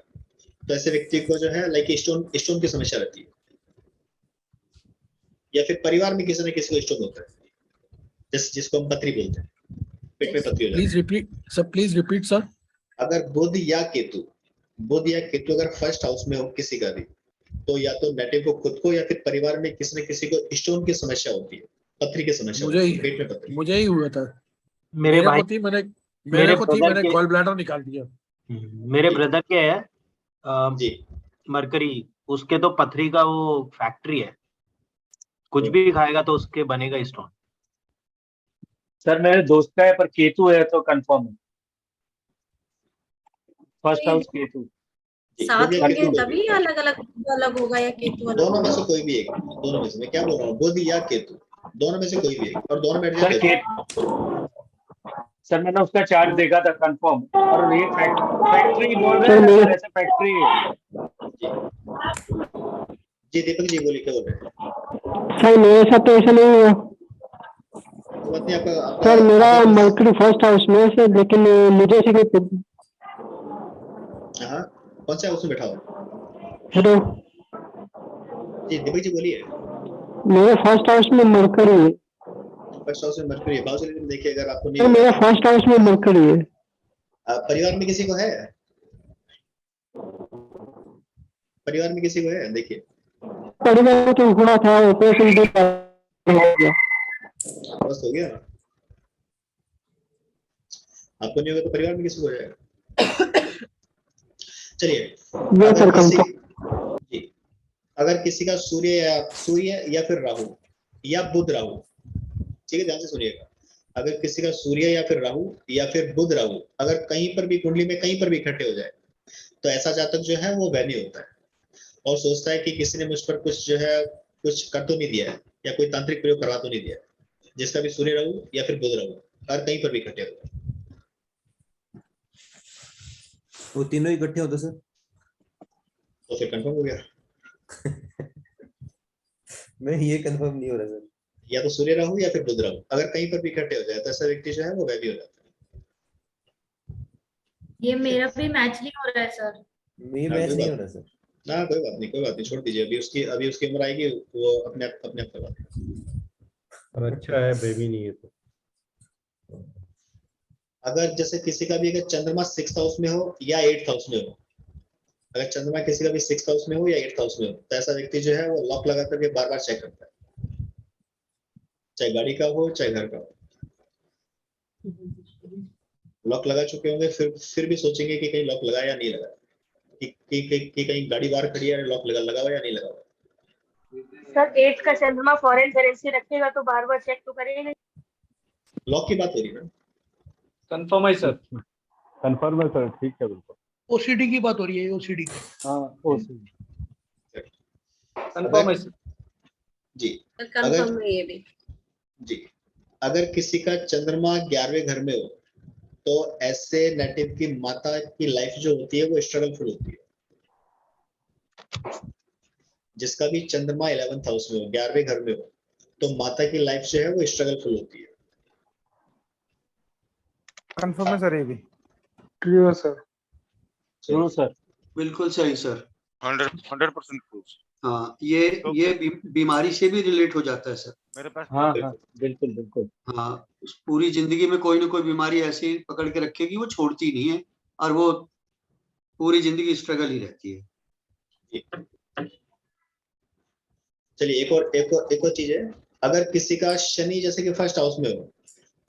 तो ऐसे व्यक्ति को जो है लाइक स्टोन की समस्या रहती है, या फिर परिवार में किसी न किसी को स्टोन होता है, जिसको हम पथरी बोलते हैं, पेट में पथरी हो जाती है। Please repeat sir. अगर बुध या केतु अगर फर्स्ट हाउस में हो किसी का भी, तो या तो नेटिव को खुद को या फिर परिवार में किसी न किसी को स्टोन की समस्या होती है, पथरी की समस्या होती है, पेट में पथरी। मुझे ही हुआ था। मेरे भाई मैंने गॉल ब्लैडर निकाल दिया। मेरे ब्रदर के है मरकरी, उसके तो पथरी का वो फैक्ट्री है, कुछ भी खाएगा तो उसके बनेगा स्टोन। सर मेरे दोस्त का है पर केतु है तो कंफर्म है, फर्स्ट हाउस केतु। साथ होंगे तभी अलग होगा या केतु अलग? दोनों में से कोई भी एक, दोनों में से मैं क्या बोल रहा हूँ, बुध या केतु, दोनों में से कोई भी एक, और दोनों में सर मैंने उसका चार्ट देखा था कंफर्म, और ये फैक्ट्री बोल रहे हैं, ऐसे फैक्ट्री है। जी दीपक जी बोलिए, क्या बोल रहे हैं? सर मेरे साथ तो ऐसा नहीं हुआ सर, मेरा मरकरी फर्स्ट हाउस में है, लेकिन मुझे कौन सा हाउस में बैठा हो? हेलो जी दीपक जी बोलिए। मेरे फर्स्ट हाउस में मरकरी है। फर्स्ट हाउस में मरकरी है, बाबू जी देखिए, अगर आपको नहीं, मेरा फर्स्ट हाउस में मरकरी है। परिवार में किसी को है? परिवार में किसी को है? देखिए परिवार में तो हुआ था, ऑपरेशन हो गया, बस हो गया। आपको नहीं होगा तो परिवार में किसी को हो जाएगा। चलिए अगर किसी का सूर्य या फिर राहु या बुध राहु, ठीक है ध्यान से सुनिएगा, अगर किसी का सूर्य या फिर राहु या फिर बुध राहु अगर कहीं पर भी कुंडली में कहीं पर भी इकट्ठे हो जाए, तो ऐसा जातक जो है वो वहमी होता है और सोचता है कि किसी ने मुझ पर कुछ जो है कुछ कर तो नहीं दिया है या कोई तांत्रिक प्रयोग करवा तो नहीं दिया, जिसका भी सूर्य राहु या फिर बुध राहु अगर कहीं पर भी इकट्ठे हो जाए। वो तीनों इकट्ठे होते सर, तो फिर कंफर्म हो गया। नहीं ये कंफर्म नहीं हो रहा सर, या तो सूर्य राहु या फिर बुध राहु अगर कहीं पर भी इकट्ठे हो जाए तो ऐसा व्यक्ति जो है वो वहमी हो जाता है। ये मेरा भी मैच नहीं हो रहा है सर। ये मैच नहीं हो रहा सर। ना कोई बात नहीं, छोड़ दीजिए, अभी उसकी उम्र आएगी, वो अपने आप करवा देगा। अच्छा है बेबी नहीं है तो। अगर जैसे किसी का भी अगर चंद्रमा 6th हाउस में हो या 8th हाउस में हो, अगर चंद्रमा किसी का भी 6th हाउस में हो या 8th हाउस में हो, तो ऐसा व्यक्ति जो है वो लॉक लगा करके बार बार चेक करता है, चाहे गाड़ी का हो चाहे घर का हो। लॉक लगा चुके होंगे फिर भी सोचेंगे कि कहीं लॉक लगा या नहीं लगा, कि कहीं गाड़ी बाहर खड़ी है, लॉक लगा हुआ या नहीं लगा हुआ। सर 8 का चंद्रमा फॉरेन करेंसी रखेगा तो बार बार चेक तो करेगा। लॉक की बात हो रही है ना? कंफर्म है सर, कंफर्म है सर, ठीक है बिल्कुल। ओसीडी की बात हो रही है, ओसीडी। हाँ ओसीडी कंफर्म है सर जी। कंफर्म है ये भी जी। अगर किसी का चंद्रमा 11वें घर में हो तो ऐसे नेटिव की माता की लाइफ जो होती है वो स्ट्रगलफुल होती है। जिसका भी चंद्रमा 11th हाउस में हो, 11वें घर में हो, तो माता की लाइफ जो है वो स्ट्रगलफुल होती है। कंफर्म है सर ये भी? Clear sir. True sir. बिल्कुल सही सर। 100% ट्रू। हाँ, ये बीमारी से भी रिलेट हो जाता है सर। मेरे पास हाँ हाँ बिल्कुल बिल्कुल। हाँ, पूरी जिंदगी में कोई ना कोई बीमारी ऐसी पकड़ के रखेगी, वो छोड़ती नहीं है और वो पूरी जिंदगी स्ट्रगल ही रहती है। चलिए एक और चीज है, अगर किसी का शनि जैसे कि फर्स्ट हाउस में हो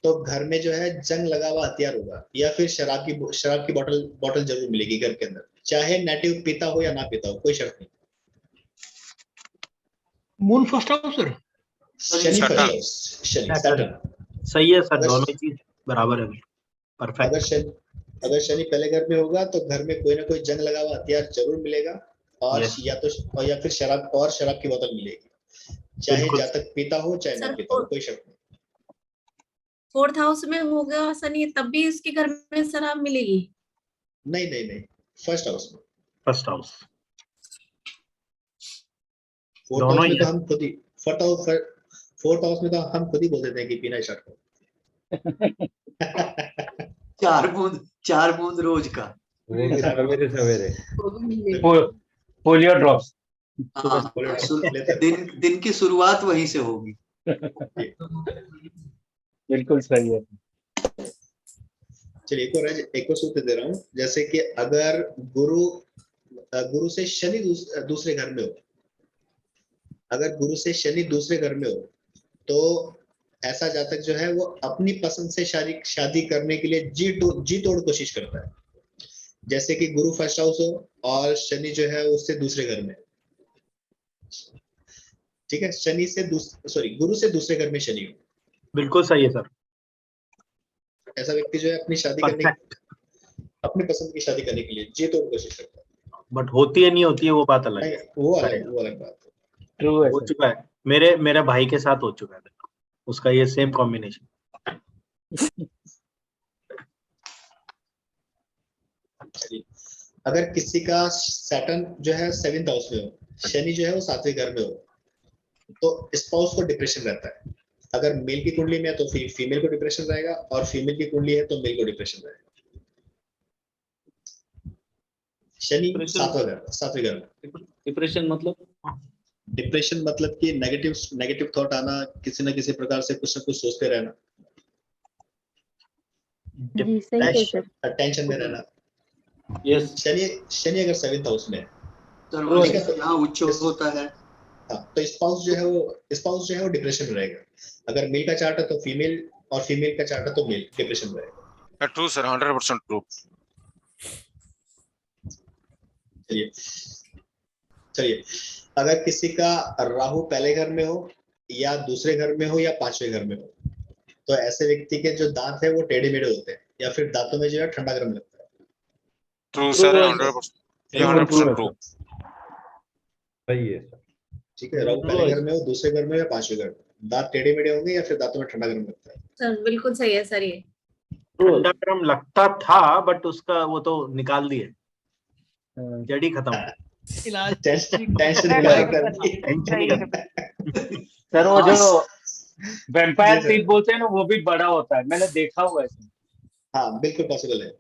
तो घर में जो है जंग लगा हुआ हथियार होगा, या फिर शराब की बोतल जरूर मिलेगी घर के अंदर, चाहे नेटिव पीता हो या ना पीता हो, कोई शर्त नहीं। Moon first house sir. Shani first house, Shani Saturn. सही है सर, दोनों चीज बराबर है। परफेक्ट। अगर शनि पहले घर में होगा तो घर में कोई ना कोई जंग लगा हुआ हथियार जरूर मिलेगा, और या फिर शराब की बोतल मिलेगी, चाहे जातक पीता हो चाहे ना पीता हो, कोई शर्त नहीं। 4th हाउस में होगा शनि, तब भी उसके घर में शराब मिलेगी? नहीं, फर्स्ट हाउस में। First house. फोर्थ हाउस में तो हम खुद ही फोर्थ हाउस में तो हम खुद ही बोल देते हैं कि पीना स्टार्ट करो। 4 बूंद रोज का, सवेरे पोलियो ड्रॉप्स। दिन की शुरुआत वहीं से होगी। बिल्कुल सही है। चलिए एक और सूत्र दे रहा हूँ, जैसे कि अगर गुरु से शनि दूसरे घर में हो, अगर गुरु से शनि दूसरे घर में हो तो ऐसा जातक जो है वो अपनी पसंद से शादी करने के लिए जी तोड़ कोशिश करता है। जैसे कि गुरु फर्स्ट हाउस हो और शनि जो है उससे दूसरे घर में, ठीक है, गुरु से दूसरे घर में शनि हो। बिल्कुल सही है सर। ऐसा व्यक्ति जो है अपनी अपनी पसंद की शादी करने के लिए जी तोड़ कोशिश करता है, बट होती है नहीं होती है वो बात अलग है। वो अलग बात है। ट्रू है, हो चुका है, मेरे भाई के साथ हो चुका है, उसका ये सेम कॉम्बिनेशन। अगर किसी का सैटर्न जो है 7th हाउस में हो, शनि जो है वो 7वें घर में हो, तो स्पाउस को डिप्रेशन रहता है। अगर मेल की कुंडली में है तो फीमेल को डिप्रेशन रहेगा, और फीमेल की कुंडली है तो मेल को डिप्रेशन रहेगा। शनि 7वें घर में। डिप्रेशन मतलब कि नेगेटिव थॉट आना, किसी न किसी प्रकार से कुछ न कुछ सोचते रहना, जी सही है सर। टेंशन में रहना। यस। शनि अगर 7th हाउस में है, यहाँ उच्च होता है, हाँ, तो स्पाउस जो है वो डिप्रेशन में रहेगा। अगर मेल का चार्ट है तो फीमेल, और फीमेल का चार्ट है तो मेल डिप्रेशन में रहेगा। True sir, 100% true. चलिए अगर किसी का राहु पहले घर में हो या दूसरे घर में हो या 5वें घर में हो, तो ऐसे व्यक्ति के जो दांत है वो टेढ़े मेढ़े होते हैं, या फिर दांतों में जो है ठंडा गर्म लगता है। True sir, 100% true. सही है सर। ठीक है, राहु पहले घर में हो, दूसरे घर में या 5वें घर में, दांत टेढ़े मेढ़े होंगे या फिर दांतों में ठंडा गर्म लगता है। सर बिल्कुल सही है सर। ये ठंडा गर्म लगता था, बट उसका वो तो निकाल दिए, जड़ी खत्म। सर वो जो वैम्पायर टीथ बोलते हैं ना, वो भी बड़ा होता है, मैंने देखा हुआ है। हाँ बिल्कुल पॉसिबल है,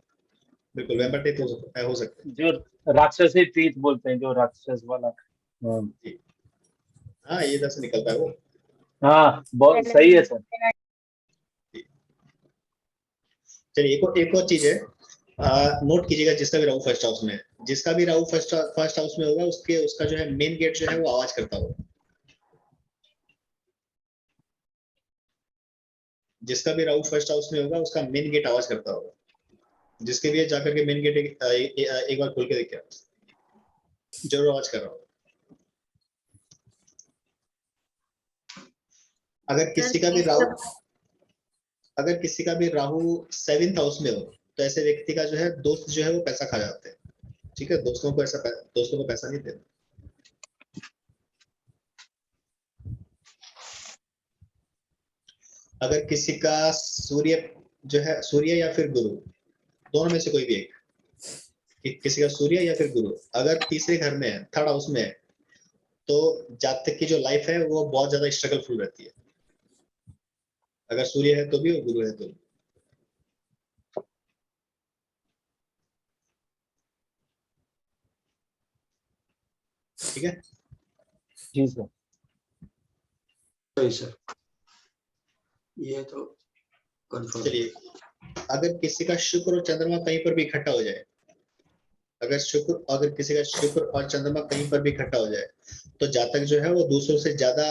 बिल्कुल वैम्पायर टीथ हो सकता है। जो राक्षसी टीथ बोलते हैं, जो राक्षस वाला। हाँ, ये इधर से निकलता है वो। हाँ बहुत सही है सर। चलिए एक और चीज है, नोट कीजिएगा, जिसका भी राहु फर्स्ट हाउस में है, जिसका भी राहु फर्स्ट हाउस में होगा उसका जो है मेन गेट जो है वो आवाज करता होगा। जिसका भी राहु फर्स्ट हाउस में होगा उसका मेन गेट आवाज करता होगा। जिसके भी जाकर के मेन गेट एक बार खोल के देखिए, जरूर आवाज कर रहा होगा। अगर किसी का भी राहु 7th हाउस में हो तो ऐसे व्यक्ति का जो है दोस्त जो है वो पैसा खा जाते हैं। ठीक है, दोस्तों को पैसा नहीं देना। अगर किसी का सूर्य जो है सूर्य या फिर गुरु, दोनों में से कोई भी एक, किसी का सूर्य या फिर गुरु अगर तीसरे घर में है, थर्ड हाउस में है, तो जातक की जो लाइफ है वो बहुत ज्यादा स्ट्रगलफुल रहती है। अगर सूर्य है तो भी और गुरु है तो भी। ठीक है जी सर। सही सर, ये तो कंफर्म। चलिए, अगर किसी का शुक्र और चंद्रमा कहीं पर भी इकट्ठा हो जाए, अगर किसी का शुक्र और चंद्रमा कहीं पर भी इकट्ठा हो जाए, तो जातक जो है वो दूसरों से ज्यादा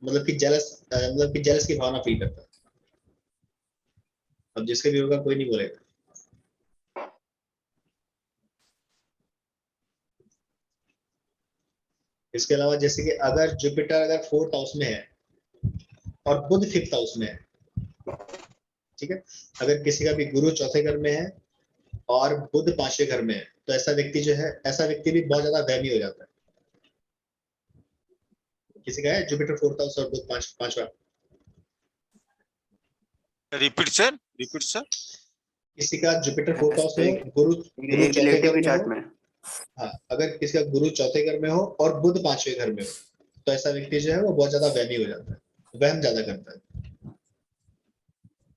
मतलब कि जेलस की भावना फील करता है। अब जिसके भी होगा कोई नहीं बोलेगा। इसके अलावा जैसे कि अगर जुपिटर अगर 4th हाउस में है और बुध 5th हाउस में है, ठीक है, अगर किसी का भी गुरु चौथे घर में है और बुध 5वें घर में है, तो ऐसा व्यक्ति भी बहुत ज्यादा वहमी हो जाता है। किसी का है जुपिटर 4th हाउस और बुध 5वां। Repeat sir. किसी का जुपिटर 4th हाउस में गुरु चौथे घर में हो, हाँ, अगर किसी का गुरु चौथे घर में हो और बुध 5वें घर में हो, तो ऐसा व्यक्ति जो है वो बहुत ज्यादा वहमी हो जाता है, वहम ज्यादा करता है।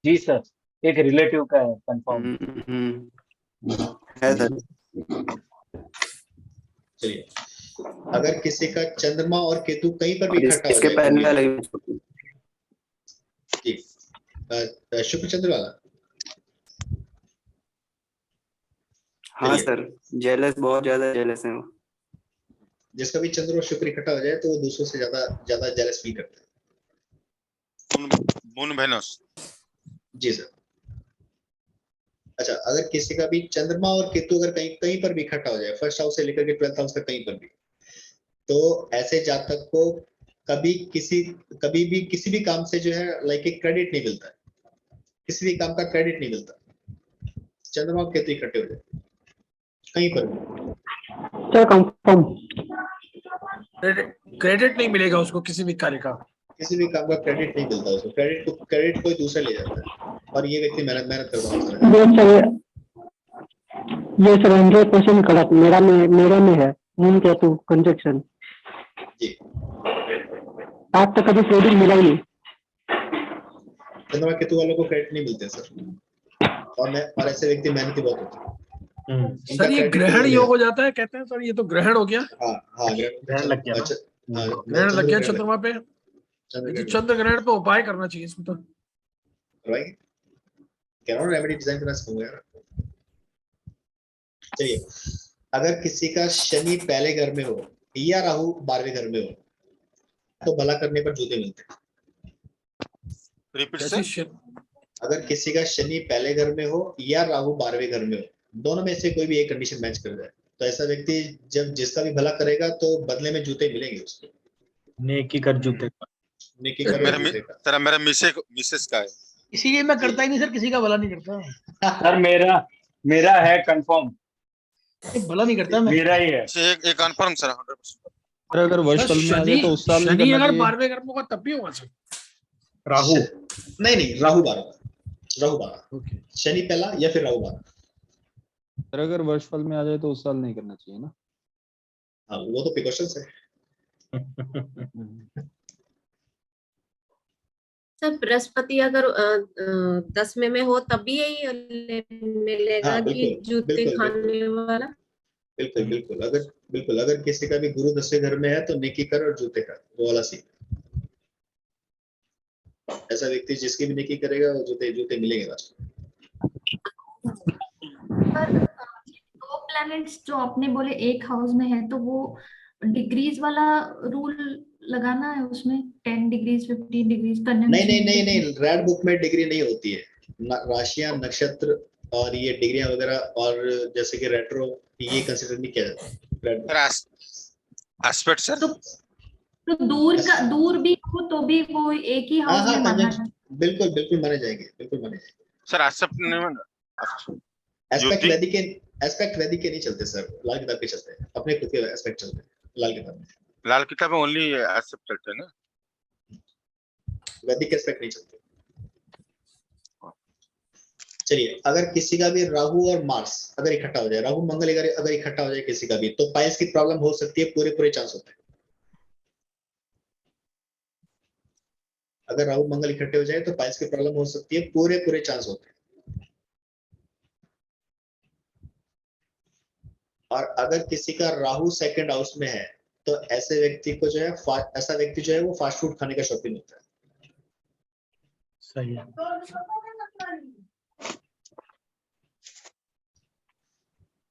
जी सर, एक रिलेटिव का है कंफर्म है सर। चलिए, अगर किसी का चंद्रमा और केतु कहीं पर भी इकट्ठा हो जाए, शुक्र चंद्र वाला, हाँ सर, बहुत ज्यादा जेलस है वो। जिसका भी चंद्र और शुक्र इकट्ठा हो जाए तो वो दूसरों से ज्यादा जेलस फील करता है। Moon Venus. जी सर। अच्छा, अगर किसी का भी चंद्रमा और केतु अगर कहीं पर भी इकट्ठा हो जाए, 1st हाउस से लेकर के 12th हाउस तक कहीं पर भी, तो ऐसे जातक को कभी भी किसी भी काम से जो है लाइक एक क्रेडिट नहीं मिलता है, किसी भी काम का क्रेडिट नहीं मिलता। चंद्रमा और केतु इकट्ठे हो जाए कहीं पर भी, सर कंफर्म। क्रेडिट नहीं मिलेगा उसको किसी भी कार्य का, किसी भी काम का क्रेडिट नहीं मिलता उसको, क्रेडिट कोई दूसरा ले जाता है और ये व्यक्ति मेहनत करता है। ये सर 100% करेक्ट। मेरा में है मून केतु कंजक्शन जी। आज तक कभी क्रेडिट मिला ही नहीं। चंद्रमा केतु वालों को क्रेडिट नहीं मिलते सर, और ऐसे व्यक्ति मेहनती बहुत होते हैं। सर ये ग्रहण योग हो जाता है कहते हैं सर, ये तो ग्रहण हो गया। हाँ ग्रहण लग गया, ग्रहण लग गया चंद्रमा पे। चंद्र ग्रहण पे उपाय करना चाहिए इसमें तो। रेमेडी डिजाइन करना सिखाऊंगा यार। चलिए, अगर किसी का शनि पहले घर में हो या राहु 12वें घर में हो, तो भला करने पर जूते मिलते हैं। Repeat sir. अगर किसी का शनि पहले घर में हो या राहु 12वें घर में हो, दोनों में से कोई भी एक कंडीशन मैच कर जाए, तो ऐसा व्यक्ति जब जिसका भी भला करेगा तो बदले में जूते मिलेंगे उसको। नेकी कर जूते का। नेकी कर जूते का। सर मेरा मिसेस का है, इसीलिए मैं करता ही नहीं सर, किसी का भला नहीं करता सर। मेरा है कंफर्म, भला नहीं करता मैं। मेरा ही है एक कंफर्म सर 100%। अगर वर्ष फल में आ जाए तो उस साल शनि अगर 12वें घर में होगा तब भी होगा सर। राहु नहीं, राहु 12 शनि पहला या फिर राहु 12। सर अगर वर्ष फल में आ जाए तो उस साल नहीं करना चाहिए ना। हाँ, वो तो प्रिकॉशंस है। सर बृहस्पति अगर 10वें में हो तब भी यही मिलेगा। हाँ, कि जूते खाने वाला। बिल्कुल अगर किसी का भी गुरु 10वें घर में है तो नेकी कर और जूते का वो वाला सीन। ऐसा व्यक्ति जिसकी भी नेकी करेगा वो जूते मिलेंगे लास्ट में। दो प्लैनेट्स जो आपने बोले एक हाउस में है, तो वो डिग्रीज वाला रूल लगाना है उसमें, 10 डिग्रीज 15 डिग्रीज नहीं, रेड बुक में डिग्री नहीं होती है। राशियां, नक्षत्र और ये डिग्रियां वगैरह और जैसे कि रेट्रो ये कंसीडर नहीं किया जाता। Aspect sir. तो दूर भी हो तो भी वो एक ही हाउस में माना है। बिल्कुल माने जाएंगे। सर एस्पेक्ट वैदिक के नहीं चलते सर, लाल किताब के चलते हैं, अपने खुद के एस्पेक्ट चलते हैं लाल किताब में ओनली एस्पेक्ट चलते हैं ना, वैदिक एस्पेक्ट नहीं चलते। चलिए, अगर किसी का भी राहु और मार्स अगर इकट्ठा हो जाए, राहु मंगल अगर इकट्ठा हो जाए किसी का भी, तो पाइल्स की प्रॉब्लम हो सकती है, पूरे चांस होते हैं। अगर राहु मंगल इकट्ठे हो जाए तो पाइल्स की प्रॉब्लम हो सकती है, पूरे चांस होते हैं। और अगर किसी का राहु सेकंड हाउस में है तो ऐसे व्यक्ति को जो है ऐसा व्यक्ति जो है वो फास्ट फूड खाने का शौकीन होता है। सही है।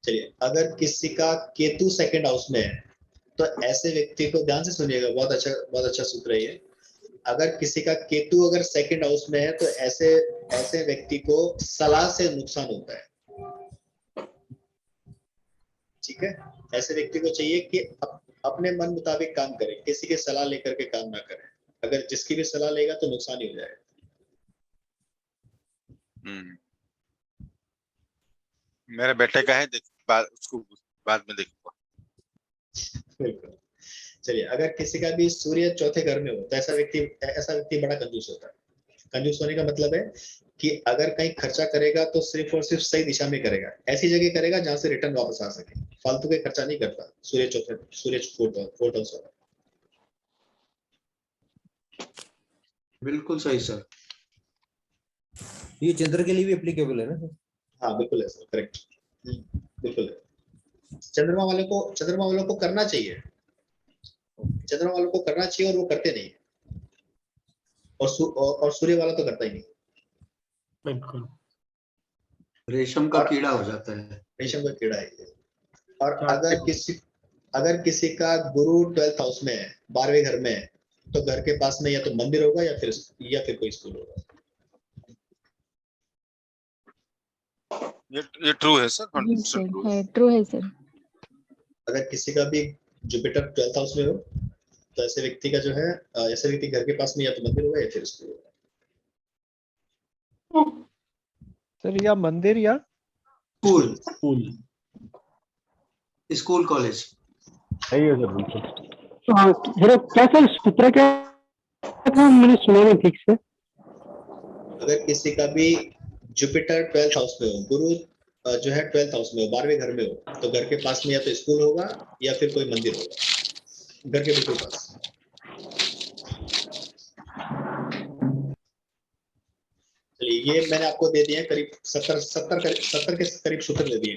चलिए, अगर किसी का केतु सेकंड हाउस में है तो ऐसे व्यक्ति को ध्यान से सुनिएगा, बहुत अच्छा सूत्र है ये। अगर किसी का केतु अगर सेकंड हाउस में है तो ऐसे व्यक्ति को सलाह से नुकसान होता है। ठीक है, ऐसे व्यक्ति को चाहिए कि अपने मन मुताबिक काम करे, किसी की सलाह लेकर के काम ना करे। अगर जिसकी भी सलाह लेगा तो नुकसान ही हो जाएगा। मेरे बेटे का है, उसको बाद में देखूंगा। बिल्कुल। चलिए, अगर किसी का भी सूर्य चौथे घर में हो तो ऐसा व्यक्ति बड़ा कंजूस होता है। कंजूस होने का मतलब है कि अगर कहीं खर्चा करेगा तो सिर्फ और सिर्फ सही दिशा में करेगा, ऐसी जगह करेगा जहां से रिटर्न वापस आ सके। फालतू के खर्चा नहीं करता। सूर्य फोर्थ हाउस होता है। बिल्कुल सही सर। ये चंद्र के लिए भी एप्लीकेबल है ना सर? हाँ बिल्कुल है सर, करेक्ट, बिल्कुल है। चंद्रमा वालों को करना चाहिए, चंद्रमा वालों को करना चाहिए और वो करते नहीं। और सूर्य वाला तो करता ही नहीं। बिल्कुल, रेशम का कीड़ा हो जाता है। रेशम का कीड़ा है। और अगर किसी का गुरु 12th हाउस में है, 12वें घर में है, तो घर के पास में या तो मंदिर होगा या फिर कोई स्कूल होगा। ये ट्रू है सर, 100% ट्रू है सर। अगर किसी का भी जुपिटर 12th हाउस में हो तो ऐसे व्यक्ति का जो है ऐसे व्यक्ति घर के पास में या तो मंदिर होगा या फिर स्कूल होगा। सर या मंदिर या स्कूल कॉलेज। सही है सर, बिल्कुल। क्या सर सूत्र क्या था, मैंने सुना नहीं ठीक से। अगर किसी का भी जुपिटर 12th हाउस में हो, गुरु जो है 12th हाउस में हो, 12वें घर में हो, तो घर के पास में या तो स्कूल होगा या फिर कोई मंदिर होगा, घर के बिल्कुल पास। चलिए, ये मैंने आपको दे दिए करीब 70 के करीब सूत्र दे दिए।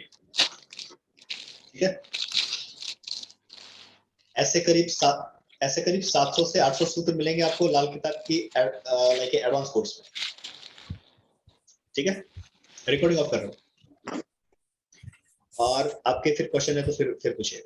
ठीक है, ऐसे करीब 700 से 800 सूत्र मिलेंगे आपको लाल किताब की लाइक एडवांस कोर्स में। ठीक है, रिकॉर्डिंग ऑफ कर रहा हूँ। और आपके फिर क्वेश्चन है तो फिर पूछिए।